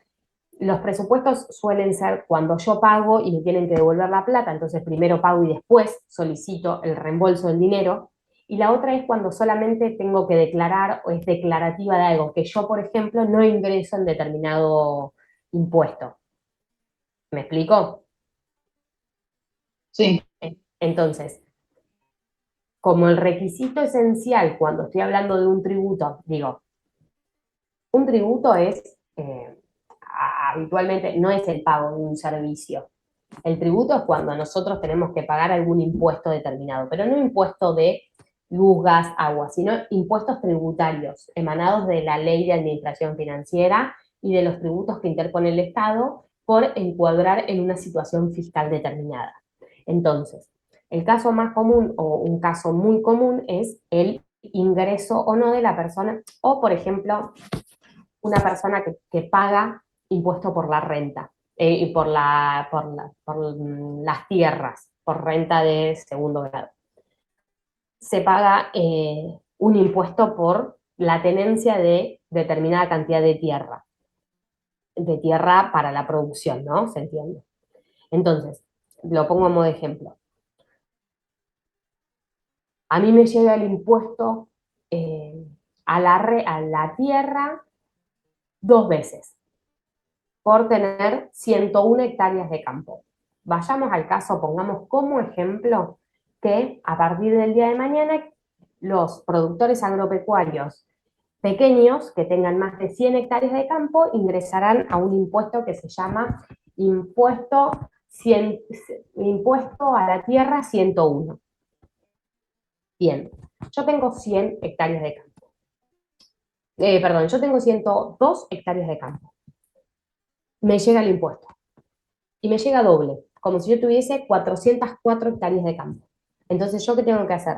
los presupuestos suelen ser cuando yo pago y me tienen que devolver la plata, entonces primero pago y después solicito el reembolso del dinero. Y la otra es cuando solamente tengo que declarar o es declarativa de algo, que yo, por ejemplo, no ingreso en determinado impuesto. ¿Me explico? Sí. Entonces, como el requisito esencial cuando estoy hablando de un tributo, digo, un tributo es, habitualmente, no es el pago de un servicio. El tributo es cuando nosotros tenemos que pagar algún impuesto determinado, pero no impuesto de luz, gas, agua, sino impuestos tributarios emanados de la Ley de Administración Financiera y de los tributos que interpone el Estado por encuadrar en una situación fiscal determinada. Entonces, el caso más común o un caso muy común es el ingreso o no de la persona, o por ejemplo, una persona que paga impuesto por la renta. y por las tierras, por renta de segundo grado. Se paga un impuesto por la tenencia de determinada cantidad de tierra para la producción, ¿no? ¿Se entiende? Entonces, lo pongo como de ejemplo. A mí me llega el impuesto a la tierra 2 veces por tener 101 hectáreas de campo. Vayamos al caso, pongamos como ejemplo que a partir del día de mañana los productores agropecuarios pequeños que tengan más de 100 hectáreas de campo ingresarán a un impuesto que se llama impuesto a la tierra 101. Bien, yo tengo 100 hectáreas de campo. Yo tengo 102 hectáreas de campo. Me llega el impuesto. Y me llega doble, como si yo tuviese 404 hectáreas de campo. Entonces, ¿yo qué tengo que hacer?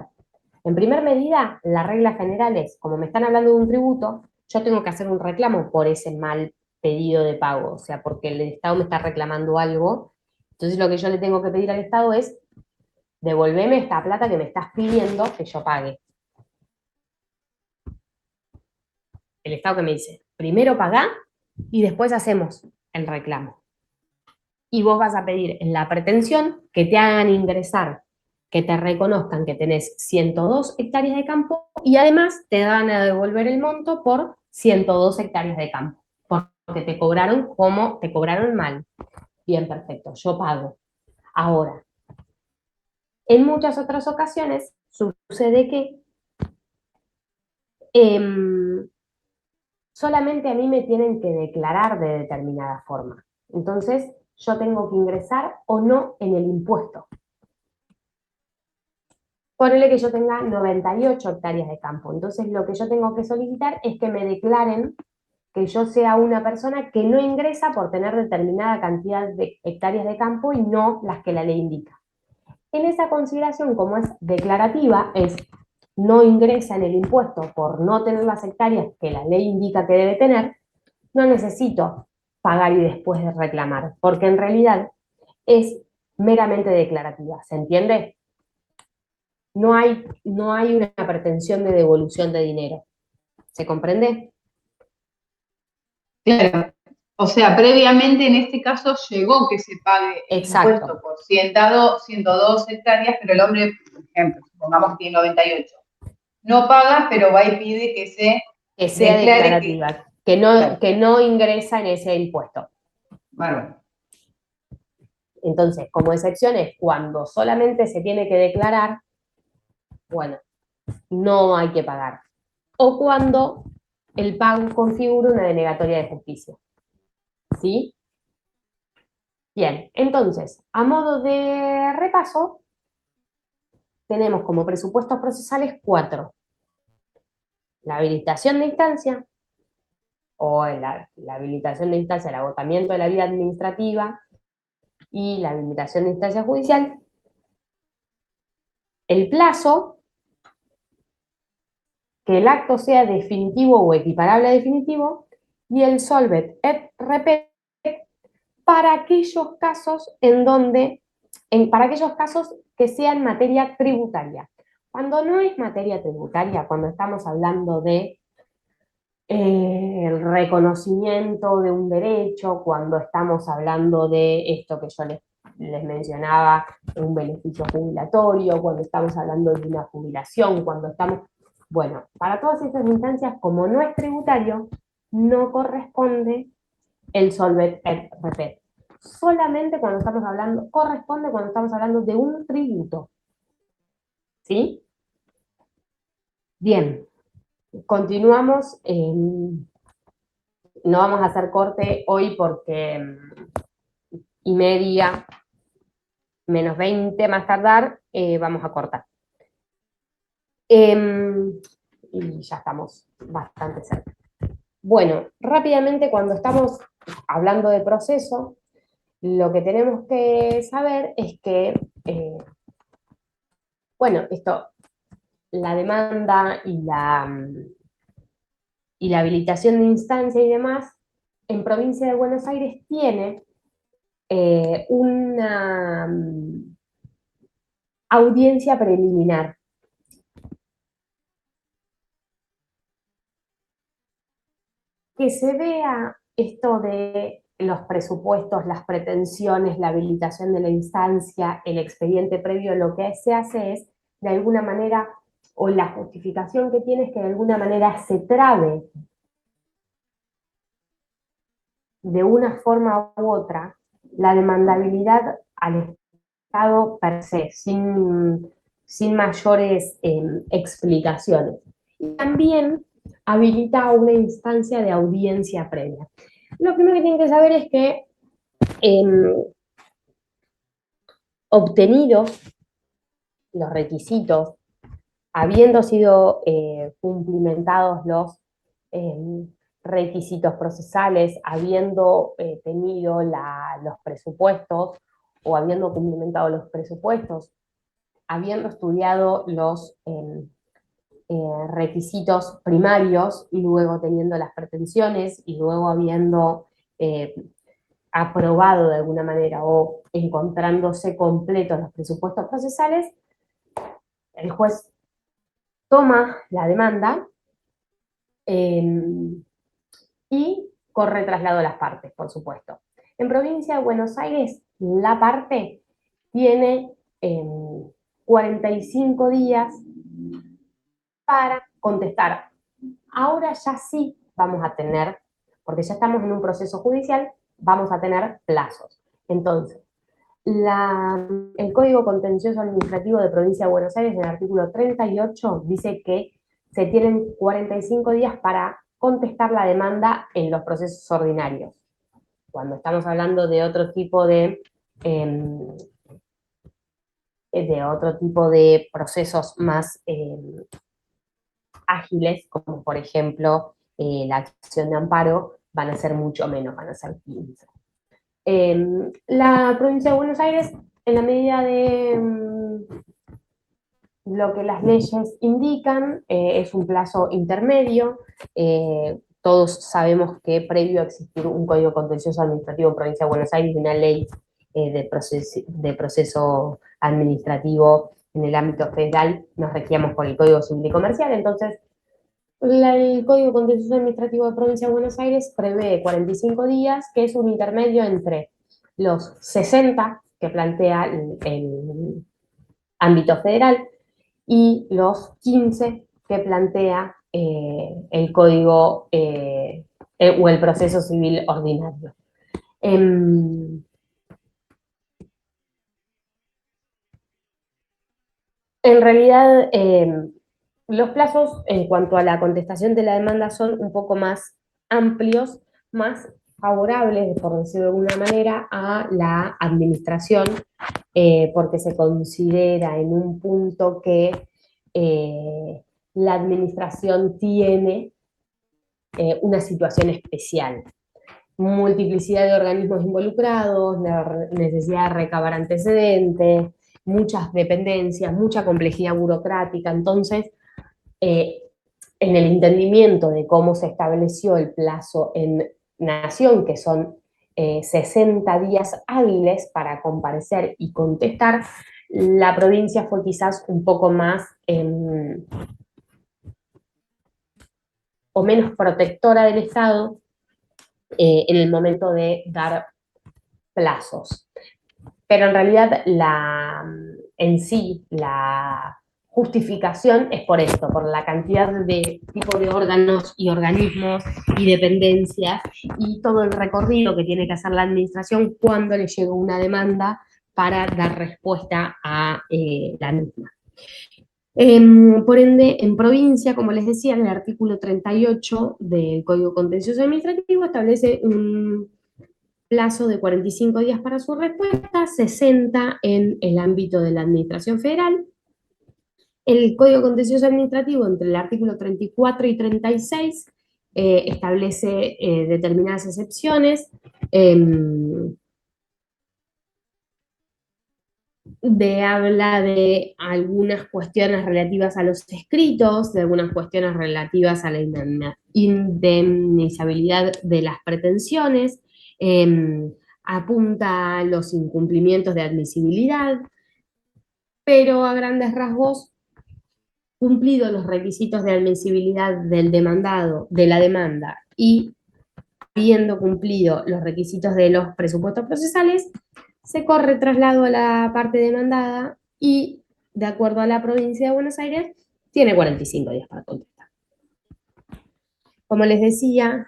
En primer medida, la regla general es, como me están hablando de un tributo, yo tengo que hacer un reclamo por ese mal pedido de pago, o sea, porque el Estado me está reclamando algo. Entonces, lo que yo le tengo que pedir al Estado es, devolveme esta plata que me estás pidiendo que yo pague. El Estado que me dice, primero pagá y después hacemos el reclamo. Y vos vas a pedir en la pretensión que te hagan ingresar, que te reconozcan que tenés 102 hectáreas de campo y además te van a devolver el monto por 102 hectáreas de campo, porque te cobraron como te cobraron mal. Bien, perfecto, yo pago. Ahora, en muchas otras ocasiones sucede que solamente a mí me tienen que declarar de determinada forma. Entonces, yo tengo que ingresar o no en el impuesto. Ponele que yo tenga 98 hectáreas de campo. Entonces, lo que yo tengo que solicitar es que me declaren que yo sea una persona que no ingresa por tener determinada cantidad de hectáreas de campo y no las que la ley indica. En esa consideración, como es declarativa, es no ingresa en el impuesto por no tener las hectáreas que la ley indica que debe tener, no necesito pagar y después de reclamar, porque en realidad es meramente declarativa, ¿se entiende? No hay una pretensión de devolución de dinero. ¿Se comprende? Claro. O sea, previamente en este caso llegó que se pague el Exacto. impuesto por 102 hectáreas, pero el hombre, por ejemplo, supongamos que tiene 98. No paga, pero va y pide que Que sea declare declarativa, claro. que no ingresa en ese impuesto. Bueno. Entonces, como excepción es cuando solamente se tiene que declarar, bueno, no hay que pagar. O cuando el pago configura una denegatoria de justicia. ¿Sí? Bien, entonces, a modo de repaso, tenemos como presupuestos procesales 4. La habilitación de instancia, o la habilitación de instancia, el agotamiento de la vía administrativa y la habilitación de instancia judicial. El plazo, que el acto sea definitivo o equiparable a definitivo, y el solvet et repet para aquellos casos para aquellos casos que sean materia tributaria. Cuando no es materia tributaria, cuando estamos hablando de el reconocimiento de un derecho, cuando estamos hablando de esto que yo les mencionaba, un beneficio jubilatorio, cuando estamos hablando de una jubilación, bueno, para todas estas instancias, como no es tributario, no corresponde el solvet et repet. Solamente corresponde cuando estamos hablando de un tributo. ¿Sí? Bien, continuamos. No vamos a hacer corte hoy porque 1:30, menos 20 más tardar, vamos a cortar. Y ya estamos bastante cerca. Bueno, rápidamente cuando estamos hablando de proceso, lo que tenemos que saber es que, la demanda y la habilitación de instancia y demás, en provincia de Buenos Aires tiene una audiencia preliminar. Que se vea esto de los presupuestos, las pretensiones, la habilitación de la instancia, el expediente previo, lo que se hace es, de alguna manera, o la justificación que tiene es que de alguna manera se trabe de una forma u otra la demandabilidad al Estado per se, sin mayores explicaciones. Y también habilita una instancia de audiencia previa. Lo primero que tienen que saber es que obtenidos los requisitos, habiendo sido cumplimentados los requisitos procesales, habiendo tenido los presupuestos o habiendo cumplimentado los presupuestos, habiendo estudiado los requisitos primarios y luego teniendo las pretensiones y luego habiendo aprobado de alguna manera o encontrándose completos los presupuestos procesales, el juez toma la demanda y corre traslado a las partes, por supuesto. En Provincia de Buenos Aires, la parte tiene 45 días para contestar. Ahora ya sí vamos a tener, porque ya estamos en un proceso judicial, vamos a tener plazos. Entonces, el Código Contencioso Administrativo de Provincia de Buenos Aires, en el artículo 38, dice que se tienen 45 días para contestar la demanda en los procesos ordinarios. Cuando estamos hablando de otro tipo de procesos más ágiles, como por ejemplo la acción de amparo, van a ser mucho menos, van a ser 15. La provincia de Buenos Aires, en la medida de lo que las leyes indican, es un plazo intermedio. Todos sabemos que previo a existir un Código Contencioso Administrativo en Provincia de Buenos Aires y una ley de proceso administrativo en el ámbito federal, nos regíamos por el Código Civil y Comercial. Entonces, el Código Contencioso Administrativo de Provincia de Buenos Aires prevé 45 días, que es un intermedio entre los 60 que plantea el ámbito federal y los 15 que plantea el Código o el proceso civil ordinario. En realidad, los plazos en cuanto a la contestación de la demanda son un poco más amplios, más favorables, por decirlo de alguna manera, a la administración, porque se considera en un punto que la administración tiene una situación especial. Multiplicidad de organismos involucrados, necesidad de recabar antecedentes, muchas dependencias, mucha complejidad burocrática. Entonces, en el entendimiento de cómo se estableció el plazo en Nación, que son 60 días hábiles para comparecer y contestar, la provincia fue quizás un poco más o menos protectora del Estado en el momento de dar plazos. Pero en realidad en sí la justificación es por esto, por la cantidad de tipo de órganos y organismos y dependencias y todo el recorrido que tiene que hacer la administración cuando le llega una demanda para dar respuesta a la misma. Por ende, en provincia, como les decía, en el artículo 38 del Código Contencioso Administrativo establece un plazo de 45 días para su respuesta, 60 en el ámbito de la Administración Federal. El Código Contencioso Administrativo, entre el artículo 34 y 36, establece determinadas excepciones, habla de algunas cuestiones relativas a los escritos, de algunas cuestiones relativas a la indemnizabilidad de las pretensiones, apunta a los incumplimientos de admisibilidad, pero a grandes rasgos, cumplidos los requisitos de admisibilidad del demandado, de la demanda, y habiendo cumplido los requisitos de los presupuestos procesales, se corre traslado a la parte demandada y, de acuerdo a la provincia de Buenos Aires, tiene 45 días para contestar. Como les decía,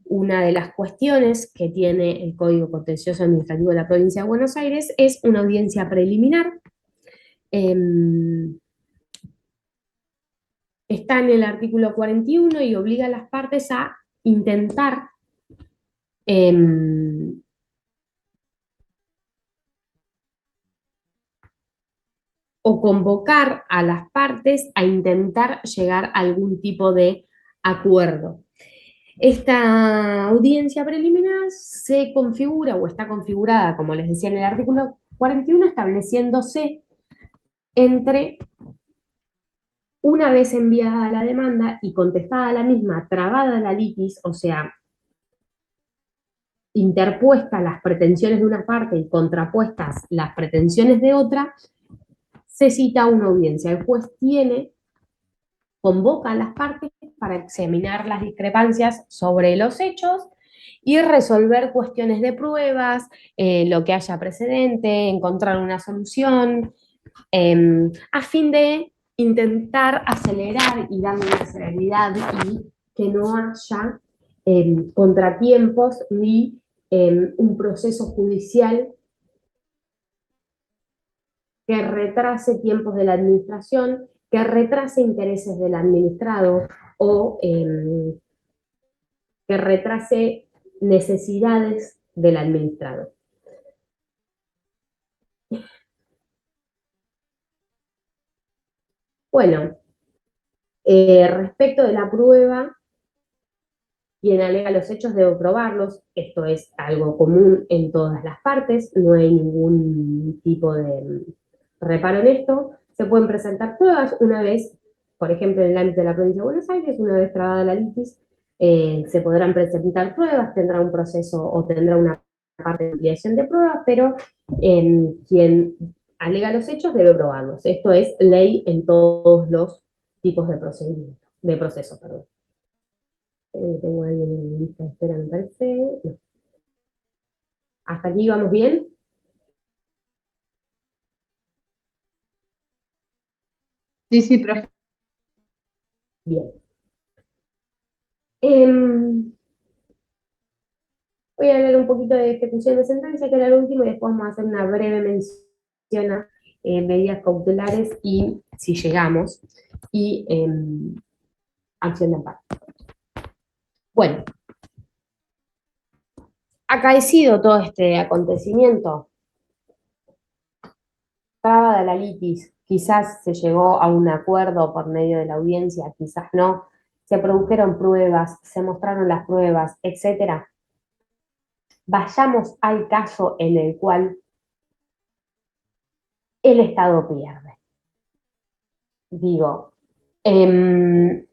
una de las cuestiones que tiene el Código Contencioso Administrativo de la provincia de Buenos Aires es una audiencia preliminar. Está en el artículo 41 y obliga a las partes a intentar o convocar a las partes a intentar llegar a algún tipo de acuerdo. Esta audiencia preliminar se configura o está configurada, como les decía en el artículo 41, estableciéndose entre una vez enviada la demanda y contestada la misma, trabada la litis, o sea, interpuestas las pretensiones de una parte y contrapuestas las pretensiones de otra, se cita una audiencia. El juez convoca a las partes para examinar las discrepancias sobre los hechos y resolver cuestiones de pruebas, lo que haya precedente, encontrar una solución, a fin de intentar acelerar y darle una celeridad y que no haya contratiempos ni un proceso judicial que retrase tiempos de la administración, que retrase intereses del administrado o que retrase necesidades del administrado. Bueno, respecto de la prueba, quien alega los hechos debe probarlos. Esto es algo común en todas las partes, no hay ningún tipo de reparo en esto. Se pueden presentar pruebas una vez, por ejemplo, en el ámbito de la provincia de Buenos Aires, una vez trabada la litis, se podrán presentar pruebas, tendrá un proceso o tendrá una parte de ampliación de pruebas, pero quien alega los hechos debe probarlos. Esto es ley en todos los tipos de procedimiento, de proceso, perdón. Tengo a alguien en lista de espera, me parece. No. ¿Hasta aquí vamos bien? Sí, sí, profe. Bien. Voy a hablar un poquito de ejecución de sentencia, que era el último, y después vamos a hacer una breve mención a medidas cautelares y, si llegamos, y acción de amparo. Bueno, acaecido todo este acontecimiento, trabada la litis, quizás se llegó a un acuerdo por medio de la audiencia, quizás no, se produjeron pruebas, se mostraron las pruebas, etc. Vayamos al caso en el cual el Estado pierde. Digo, el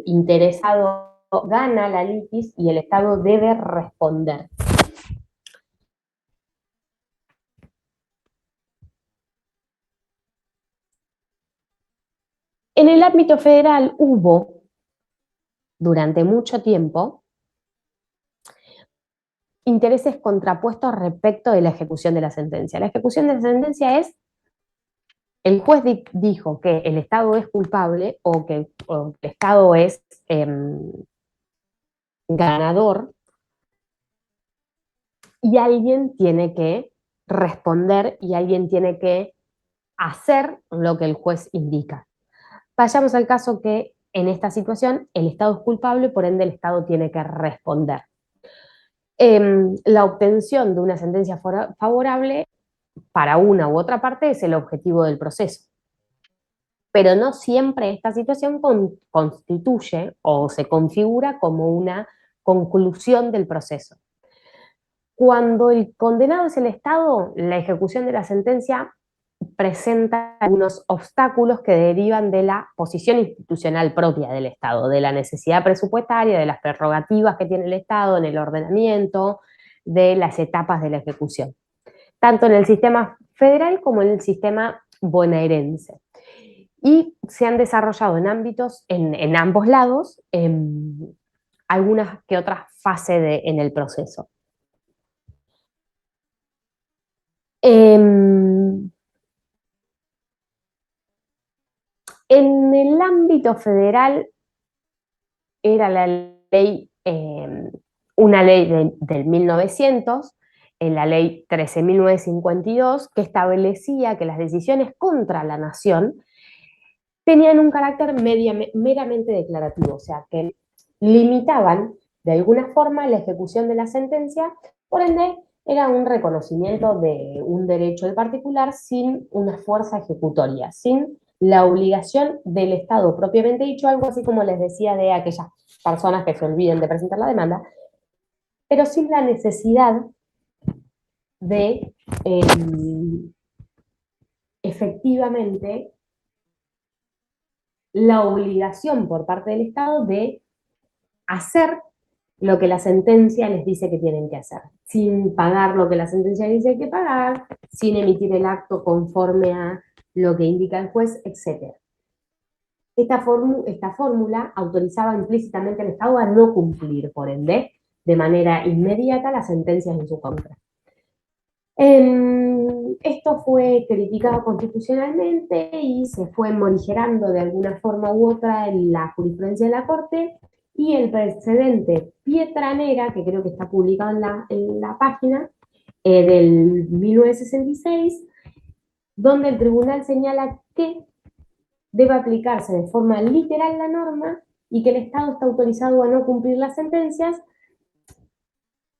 interesado gana la litis y el Estado debe responder. En el ámbito federal hubo, durante mucho tiempo, intereses contrapuestos respecto de la ejecución de la sentencia. La ejecución de la sentencia es, el juez dijo que el Estado es culpable o que el Estado es ganador, y alguien tiene que responder y alguien tiene que hacer lo que el juez indica. Vayamos al caso que en esta situación el Estado es culpable, por ende el Estado tiene que responder. La obtención de una sentencia favorable para una u otra parte es el objetivo del proceso. Pero no siempre esta situación constituye o se configura como una conclusión del proceso. Cuando el condenado es el Estado, la ejecución de la sentencia presenta algunos obstáculos que derivan de la posición institucional propia del Estado, de la necesidad presupuestaria, de las prerrogativas que tiene el Estado en el ordenamiento, de las etapas de la ejecución, tanto en el sistema federal como en el sistema bonaerense. Y se han desarrollado en ámbitos, en ambos lados, algunas que otras fases en el proceso. En el ámbito federal era la ley, una ley del 1900, la ley 13.952, que establecía que las decisiones contra la nación tenían un carácter meramente declarativo, o sea, que limitaban de alguna forma la ejecución de la sentencia, por ende era un reconocimiento de un derecho en particular sin una fuerza ejecutoria, sin la obligación del Estado propiamente dicho, algo así como les decía de aquellas personas que se olviden de presentar la demanda, pero sin la necesidad de efectivamente la obligación por parte del Estado de hacer lo que la sentencia les dice que tienen que hacer, sin pagar lo que la sentencia dice que hay que pagar, sin emitir el acto conforme a lo que indica el juez, etc. Esta fórmula autorizaba implícitamente al Estado a no cumplir, por ende, de manera inmediata las sentencias en su contra. Esto fue criticado constitucionalmente y se fue morigerando de alguna forma u otra en la jurisprudencia de la Corte, y el precedente Pietranera, que creo que está publicado en la página, del 1966, donde el tribunal señala que debe aplicarse de forma literal la norma y que el Estado está autorizado a no cumplir las sentencias,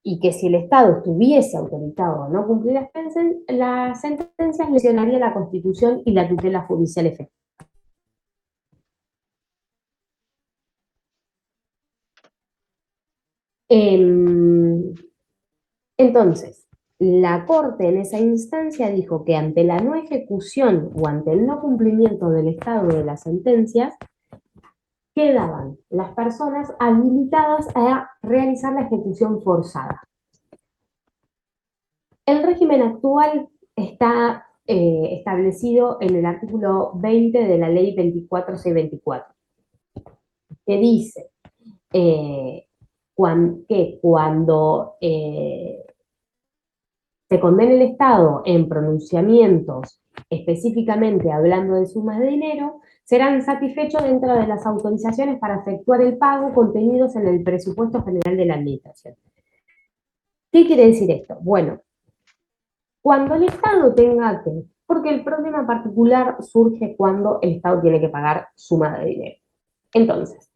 y que si el Estado estuviese autorizado a no cumplir las sentencias, lesionaría la Constitución y la tutela judicial efectiva. Entonces, la Corte en esa instancia dijo que ante la no ejecución o ante el no cumplimiento del Estado de las sentencias, quedaban las personas habilitadas a realizar la ejecución forzada. El régimen actual está establecido en el artículo 20 de la ley 24624, que dice que cuando se condene el Estado en pronunciamientos específicamente hablando de sumas de dinero, serán satisfechos dentro de las autorizaciones para efectuar el pago contenidos en el presupuesto general de la Administración. ¿Qué quiere decir esto? Bueno, cuando el Estado tenga que, porque el problema particular surge cuando el Estado tiene que pagar suma de dinero. Entonces,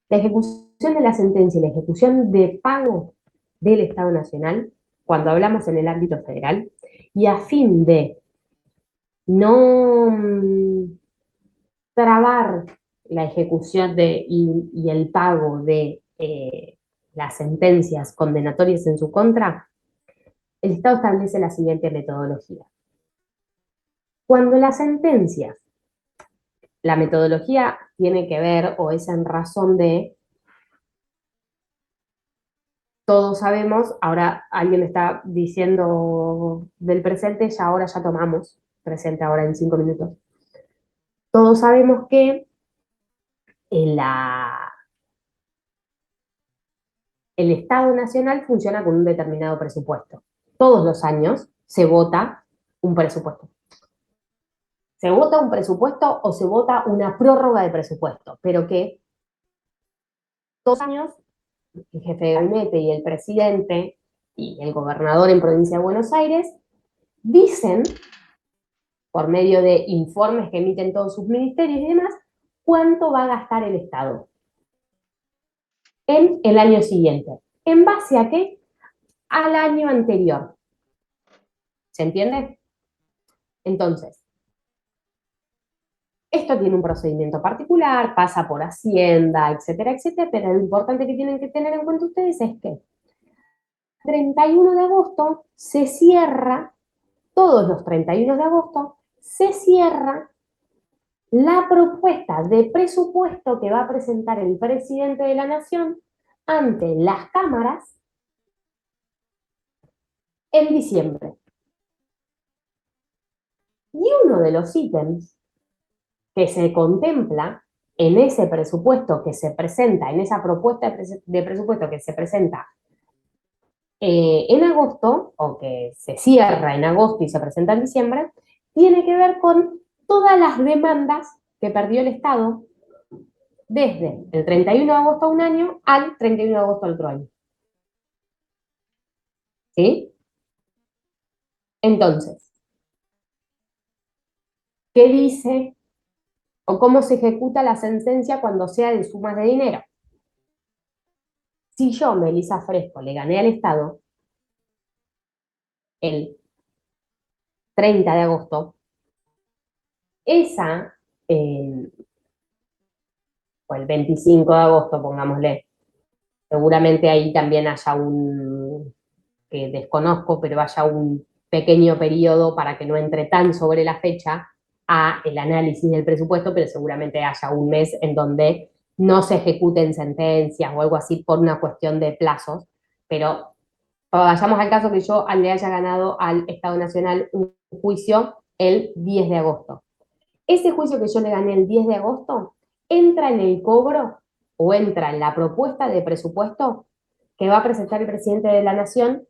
la ejecución de la sentencia y la ejecución de pago del Estado Nacional, cuando hablamos en el ámbito federal, y a fin de no trabar la ejecución y el pago de las sentencias condenatorias en su contra, el Estado establece la siguiente metodología. Cuando las sentencias, la metodología tiene que ver o es en razón de, todos sabemos, ahora alguien está diciendo del presente, ahora ya tomamos, presente ahora en 5 minutos. Todos sabemos que el Estado Nacional funciona con un determinado presupuesto. Todos los años se vota un presupuesto. Se vota un presupuesto o se vota una prórroga de presupuesto, pero que todos los años el jefe de gabinete y el presidente y el gobernador en Provincia de Buenos Aires dicen, por medio de informes que emiten todos sus ministerios y demás, cuánto va a gastar el Estado en el año siguiente. ¿En base a qué? Al año anterior. ¿Se entiende? Entonces, esto tiene un procedimiento particular, pasa por Hacienda, etcétera, etcétera, pero lo importante que tienen que tener en cuenta ustedes es que el 31 de agosto se cierra todos los 31 de agosto se cierra la propuesta de presupuesto que va a presentar el presidente de la Nación ante las cámaras en diciembre. Y uno de los ítems que se contempla en ese presupuesto que se presenta, en esa propuesta de presupuesto que se presenta en agosto, o que se cierra en agosto y se presenta en diciembre, tiene que ver con todas las demandas que perdió el Estado desde el 31 de agosto de un año al 31 de agosto del otro año. ¿Sí? Entonces, ¿qué dice o cómo se ejecuta la sentencia cuando sea de sumas de dinero? Si yo, Melissa Fresco, le gané al Estado el 30 de agosto, esa, o el 25 de agosto, pongámosle, seguramente ahí también haya que desconozco, pero haya un pequeño periodo para que no entre tan sobre la fecha a el análisis del presupuesto, pero seguramente haya un mes en donde no se ejecuten sentencias o algo así por una cuestión de plazos, pero vayamos al caso que yo le haya ganado al Estado Nacional un juicio el 10 de agosto. Ese juicio que yo le gané el 10 de agosto entra en el cobro o entra en la propuesta de presupuesto que va a presentar el presidente de la Nación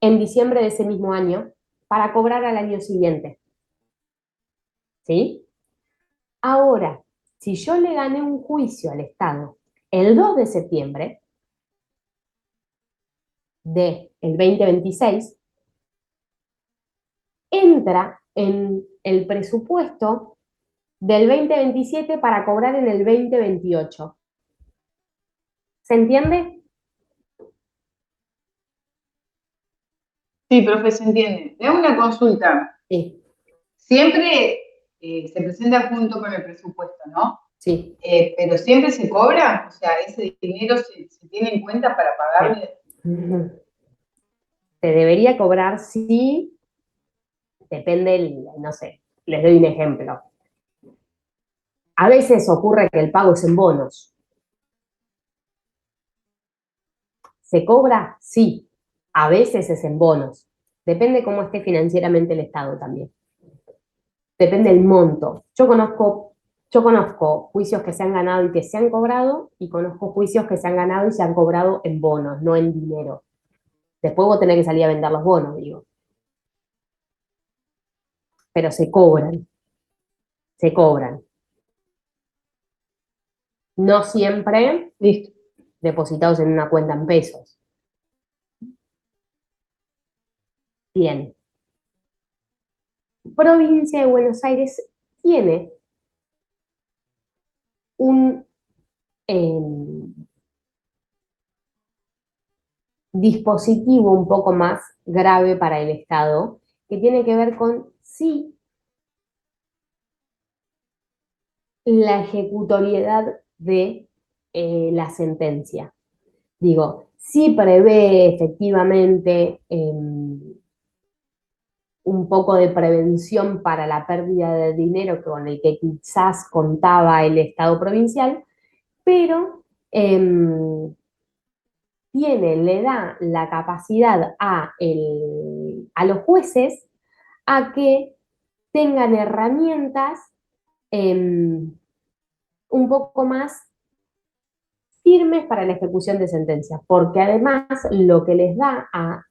en diciembre de ese mismo año para cobrar al año siguiente. ¿Sí? Ahora, si yo le gané un juicio al Estado el 2 de septiembre del 2026, entra en el presupuesto del 2027 para cobrar en el 2028. ¿Se entiende? Sí, profe, se entiende. Le hago una consulta. Sí, Siempre se presenta junto con el presupuesto, ¿no? sí. Pero siempre se cobra, o sea, ese dinero se tiene en cuenta para pagarle. Se debería cobrar, sí, depende, no sé, les doy un ejemplo. A veces ocurre que el pago es en bonos. ¿Se cobra? Sí. A veces es en bonos. Depende cómo esté financieramente el Estado también. Depende del monto. Yo conozco juicios que se han ganado y que se han cobrado, y conozco juicios que se han ganado y se han cobrado en bonos, no en dinero. Después vos tenés que salir a vender los bonos, digo. Pero se cobran. Se cobran. No siempre Listo. depositados en una cuenta en pesos. Bien. Provincia de Buenos Aires tiene un dispositivo un poco más grave para el Estado, que tiene que ver con si la ejecutoriedad de la sentencia. Digo, si prevé efectivamente un poco de prevención para la pérdida de dinero con el que quizás contaba el Estado provincial, pero le da la capacidad a los jueces a que tengan herramientas un poco más firmes para la ejecución de sentencias, porque además lo que les da a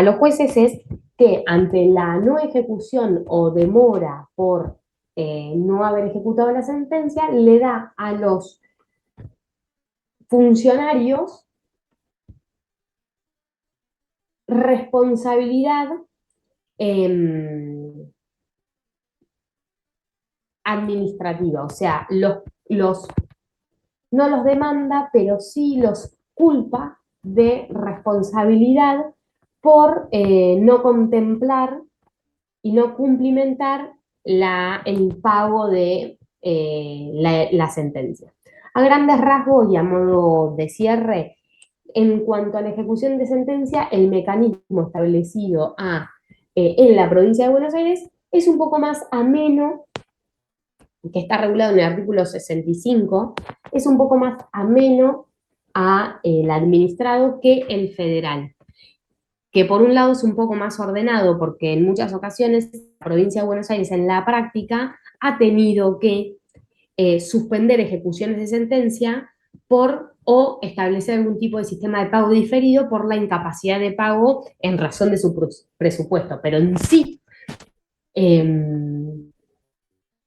los jueces es que ante la no ejecución o demora por no haber ejecutado la sentencia, le da a los funcionarios responsabilidad administrativa, o sea, no los demanda, pero sí los culpa de responsabilidad por no contemplar y no cumplimentar el pago de la sentencia. A grandes rasgos y a modo de cierre, en cuanto a la ejecución de sentencia, el mecanismo establecido a en la provincia de Buenos Aires es un poco más ameno, que está regulado en el artículo 65, es un poco más ameno a el administrado que el federal, que por un lado es un poco más ordenado porque en muchas ocasiones la provincia de Buenos Aires en la práctica ha tenido que suspender ejecuciones de sentencia o establecer algún tipo de sistema de pago diferido por la incapacidad de pago en razón de su presupuesto, pero en sí,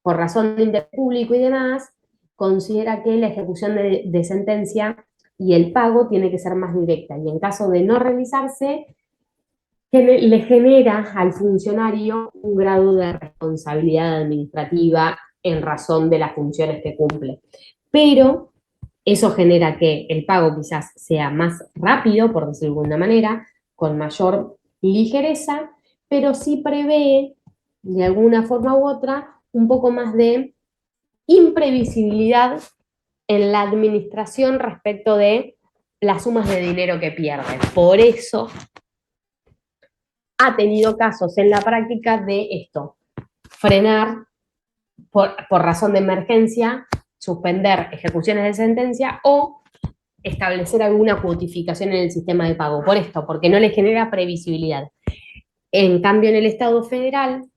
por razón de interés público y demás, considera que la ejecución de sentencia y el pago tiene que ser más directa, y en caso de no realizarse, le genera al funcionario un grado de responsabilidad administrativa en razón de las funciones que cumple. Pero eso genera que el pago quizás sea más rápido, por decirlo de alguna manera, con mayor ligereza, pero sí prevé, de alguna forma u otra, un poco más de imprevisibilidad en la administración respecto de las sumas de dinero que pierde. Por eso ha tenido casos en la práctica de esto, frenar por razón de emergencia, suspender ejecuciones de sentencia o establecer alguna cuotificación en el sistema de pago. Por esto, porque no le genera previsibilidad. En cambio, en el Estado federal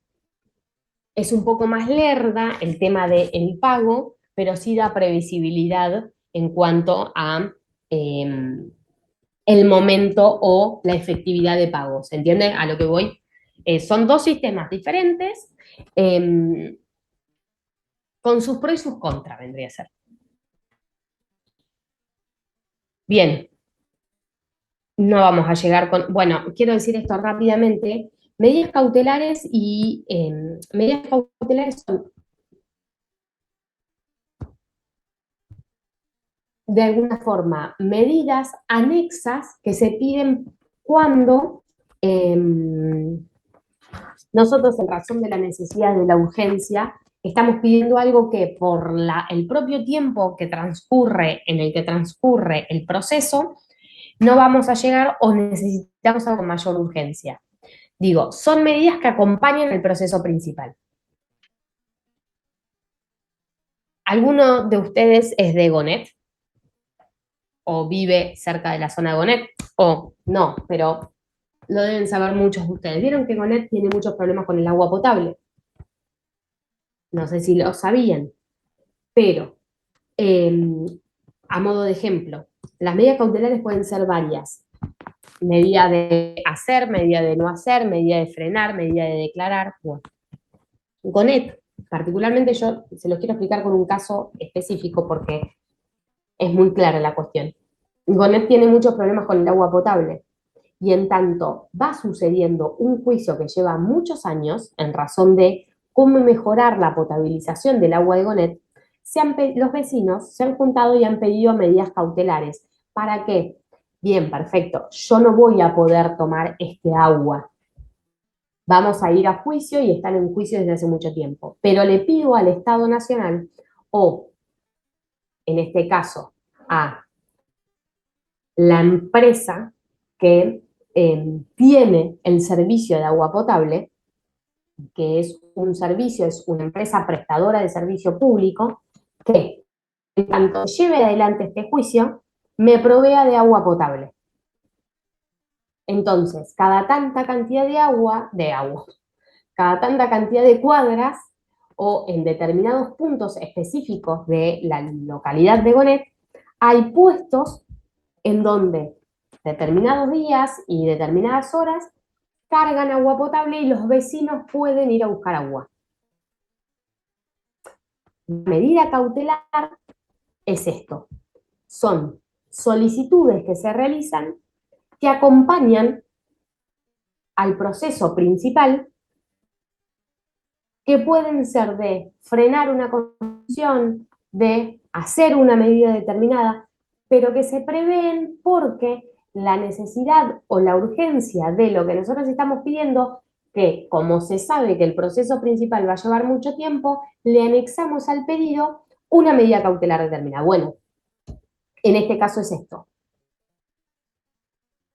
es un poco más lerda el tema del pago, pero sí da previsibilidad en cuanto a el momento o la efectividad de pago. ¿Se entiende a lo que voy? Son dos sistemas diferentes, con sus pros y sus contras, vendría a ser. Bien, no vamos a llegar con... Bueno, quiero decir esto rápidamente. Medidas cautelares medidas cautelares son, de alguna forma, medidas anexas que se piden cuando nosotros, en razón de la necesidad de la urgencia, estamos pidiendo algo que por el propio tiempo que transcurre, en el que transcurre el proceso, no vamos a llegar o necesitamos algo con mayor urgencia. Digo, son medidas que acompañan el proceso principal. ¿Alguno de ustedes es de Gonet? ¿O vive cerca de la zona de Gonet? O no, pero lo deben saber muchos de ustedes. ¿Vieron que Gonet tiene muchos problemas con el agua potable? No sé si lo sabían, pero a modo de ejemplo, las medidas cautelares pueden ser varias. Medida de hacer, medida de no hacer, medida de frenar, medida de declarar. Bueno, Gonet, particularmente yo se los quiero explicar con un caso específico porque es muy clara la cuestión. Gonet tiene muchos problemas con el agua potable y en tanto va sucediendo un juicio que lleva muchos años en razón de cómo mejorar la potabilización del agua de Gonet, los vecinos se han juntado y han pedido medidas cautelares. ¿Para qué? Bien, perfecto, yo no voy a poder tomar este agua. Vamos a ir a juicio y están en juicio desde hace mucho tiempo. Pero le pido al Estado Nacional, o en este caso a la empresa que tiene el servicio de agua potable, que es un servicio, es una empresa prestadora de servicio público, que en tanto lleve adelante este juicio, me provea de agua potable. Entonces, cada tanta cantidad de agua, cada tanta cantidad de cuadras, o en determinados puntos específicos de la localidad de Gonet, hay puestos en donde determinados días y determinadas horas cargan agua potable y los vecinos pueden ir a buscar agua. La medida cautelar es esto. Son solicitudes que se realizan que acompañan al proceso principal, que pueden ser de frenar una construcción, de hacer una medida determinada, pero que se prevén porque la necesidad o la urgencia de lo que nosotros estamos pidiendo, que como se sabe que el proceso principal va a llevar mucho tiempo, le anexamos al pedido una medida cautelar determinada. Bueno, en este caso es esto.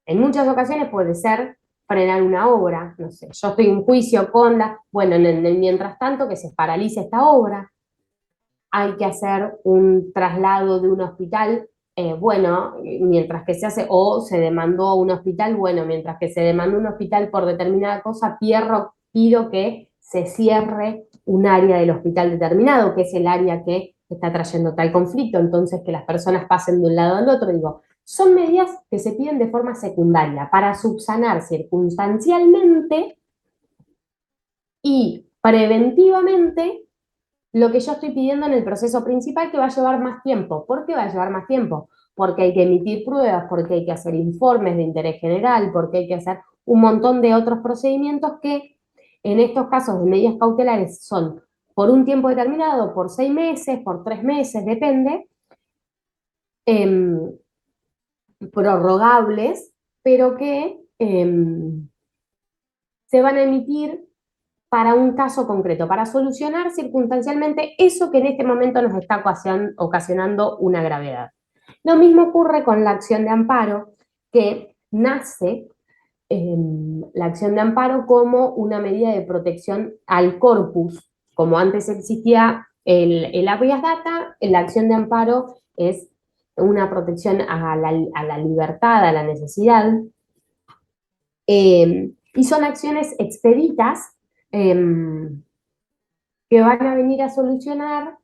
En muchas ocasiones puede ser frenar una obra, no sé, yo estoy en juicio con bueno, en el mientras tanto que se paralice esta obra, hay que hacer un traslado de un hospital, bueno, mientras que se hace, o se demandó un hospital, bueno, mientras que se demandó un hospital por determinada cosa, pido que se cierre un área del hospital determinado, que es el área que está trayendo tal conflicto, entonces que las personas pasen de un lado al otro, digo, son medidas que se piden de forma secundaria para subsanar circunstancialmente y preventivamente lo que yo estoy pidiendo en el proceso principal, que va a llevar más tiempo. ¿Por qué va a llevar más tiempo? Porque hay que emitir pruebas, porque hay que hacer informes de interés general, porque hay que hacer un montón de otros procedimientos que en estos casos de medidas cautelares son por un tiempo determinado, por 6 meses, por 3 meses, depende, prorrogables, pero que se van a emitir para un caso concreto, para solucionar circunstancialmente eso que en este momento nos está ocasionando una gravedad. Lo mismo ocurre con la acción de amparo, que nace la acción de amparo como una medida de protección al corpus. Como antes existía el habeas data, la acción de amparo es una protección a la libertad, a la necesidad, y son acciones expeditas que van a venir a solucionar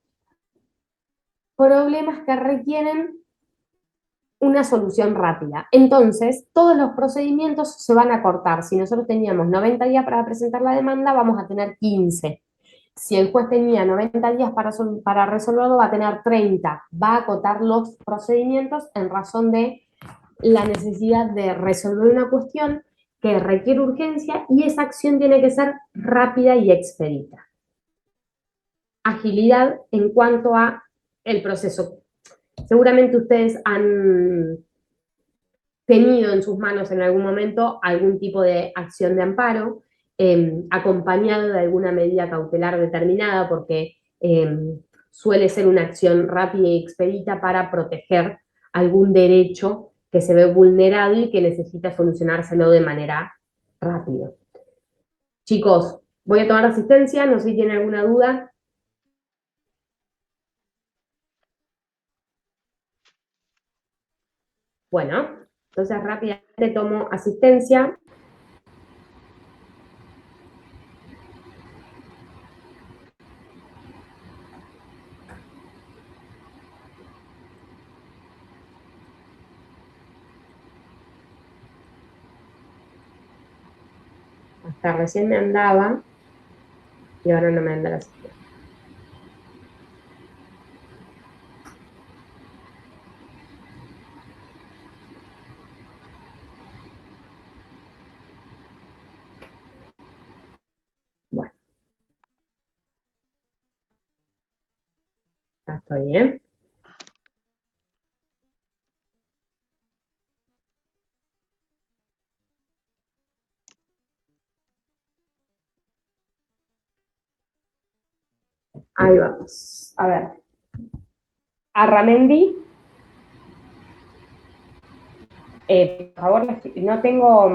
problemas que requieren una solución rápida. Entonces, todos los procedimientos se van a cortar. Si nosotros teníamos 90 días para presentar la demanda, vamos a tener 15. Si el juez tenía 90 días para resolverlo, va a tener 30. Va a acotar los procedimientos en razón de la necesidad de resolver una cuestión que requiere urgencia y esa acción tiene que ser rápida y expedita. Agilidad en cuanto a el proceso. Seguramente ustedes han tenido en sus manos en algún momento algún tipo de acción de amparo, acompañado de alguna medida cautelar determinada, porque suele ser una acción rápida y expedita para proteger algún derecho que se ve vulnerado y que necesita solucionárselo de manera rápida. Chicos, voy a tomar asistencia, no sé si tienen alguna duda. Bueno, entonces rápidamente tomo asistencia. Hasta recién me andaba y ahora no me anda la asistencia. Bueno, ya estoy bien. Ahí vamos. A ver. Arramendi. Por favor, no tengo...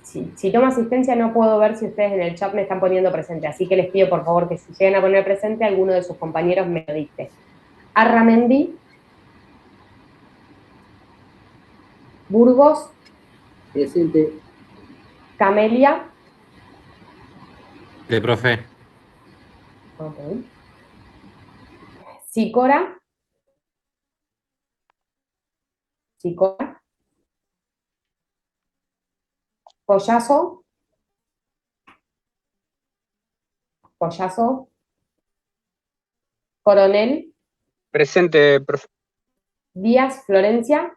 si tomo asistencia no puedo ver si ustedes en el chat me están poniendo presente, así que les pido por favor que si llegan a poner presente, alguno de sus compañeros me lo dicte. Arramendi. Burgos. Presente. Camelia. De profe. Ok. Sicora. Sicora. Collazo. Collazo. Coronel. Presente, profe. Díaz Florencia.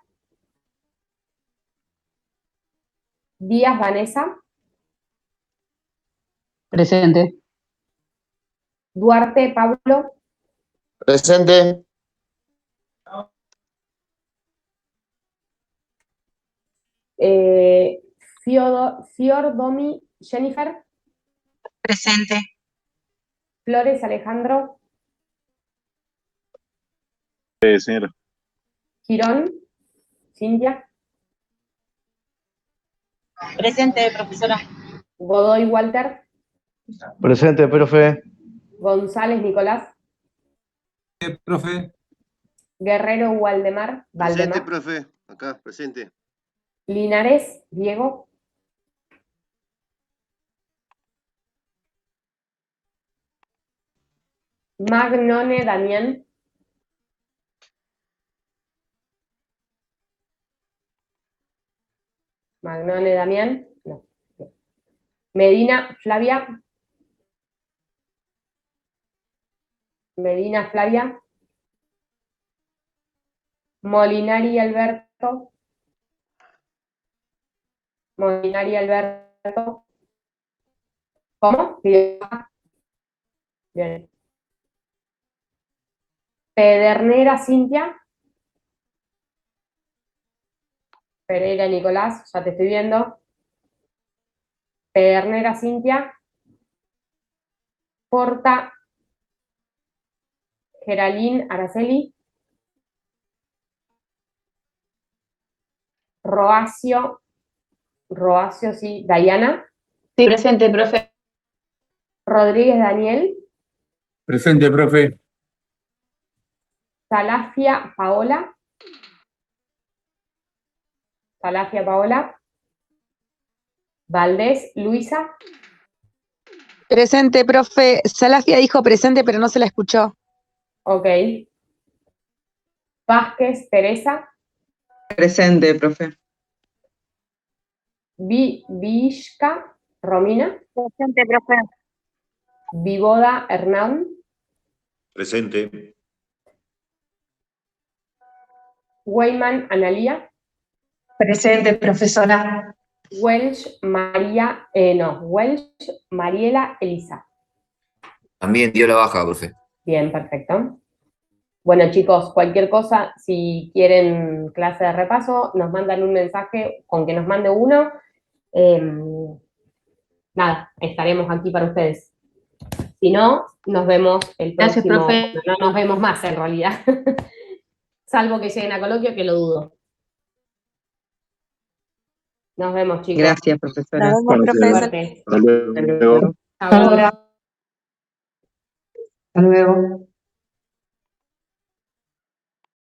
Díaz Vanessa. Presente. Duarte Pablo. Presente. Fiordomi Jennifer. Presente. Flores Alejandro. Señora. Girón Cintia. Presente, profesora. Godoy Walter, Presente, profe. González Nicolás, profe. Guerrero Presente, Valdemar, profe. Acá, presente. Linares Diego, Magnone Damián, Magnone Damián, no. Medina Flavia, Medina Flavia, Molinari Alberto, Molinari Alberto, ¿cómo? Bien. Pedernera Cintia, Pereira Nicolás, ya te estoy viendo. Pedernera Cintia, Porta Geraldine Araceli, Roacio, sí, Dayana, Sí, presente, profe. Rodríguez Daniel, Presente, profe. Salafia Paola, Valdés Luisa, Presente, profe. Salafia dijo presente, pero no se la escuchó. ok. Vázquez Teresa, Presente, profe. Vishka Romina, Presente, profe. Vivoda Hernán, Presente. Weyman Analía, Presente, profesora. Welsh Mariela Elisa. También dio la baja, profe. Bien, perfecto. Bueno, chicos, cualquier cosa, si quieren clase de repaso, nos mandan un mensaje con que nos mande uno. Nada, estaremos aquí para ustedes. Si no, nos vemos el Gracias, próximo. profe. No nos vemos más, en realidad. Salvo que lleguen a coloquio, que lo dudo. Nos vemos, chicos. Gracias, profesora. Nos vemos, profe. Suerte. Hasta luego. Chao. Hasta luego.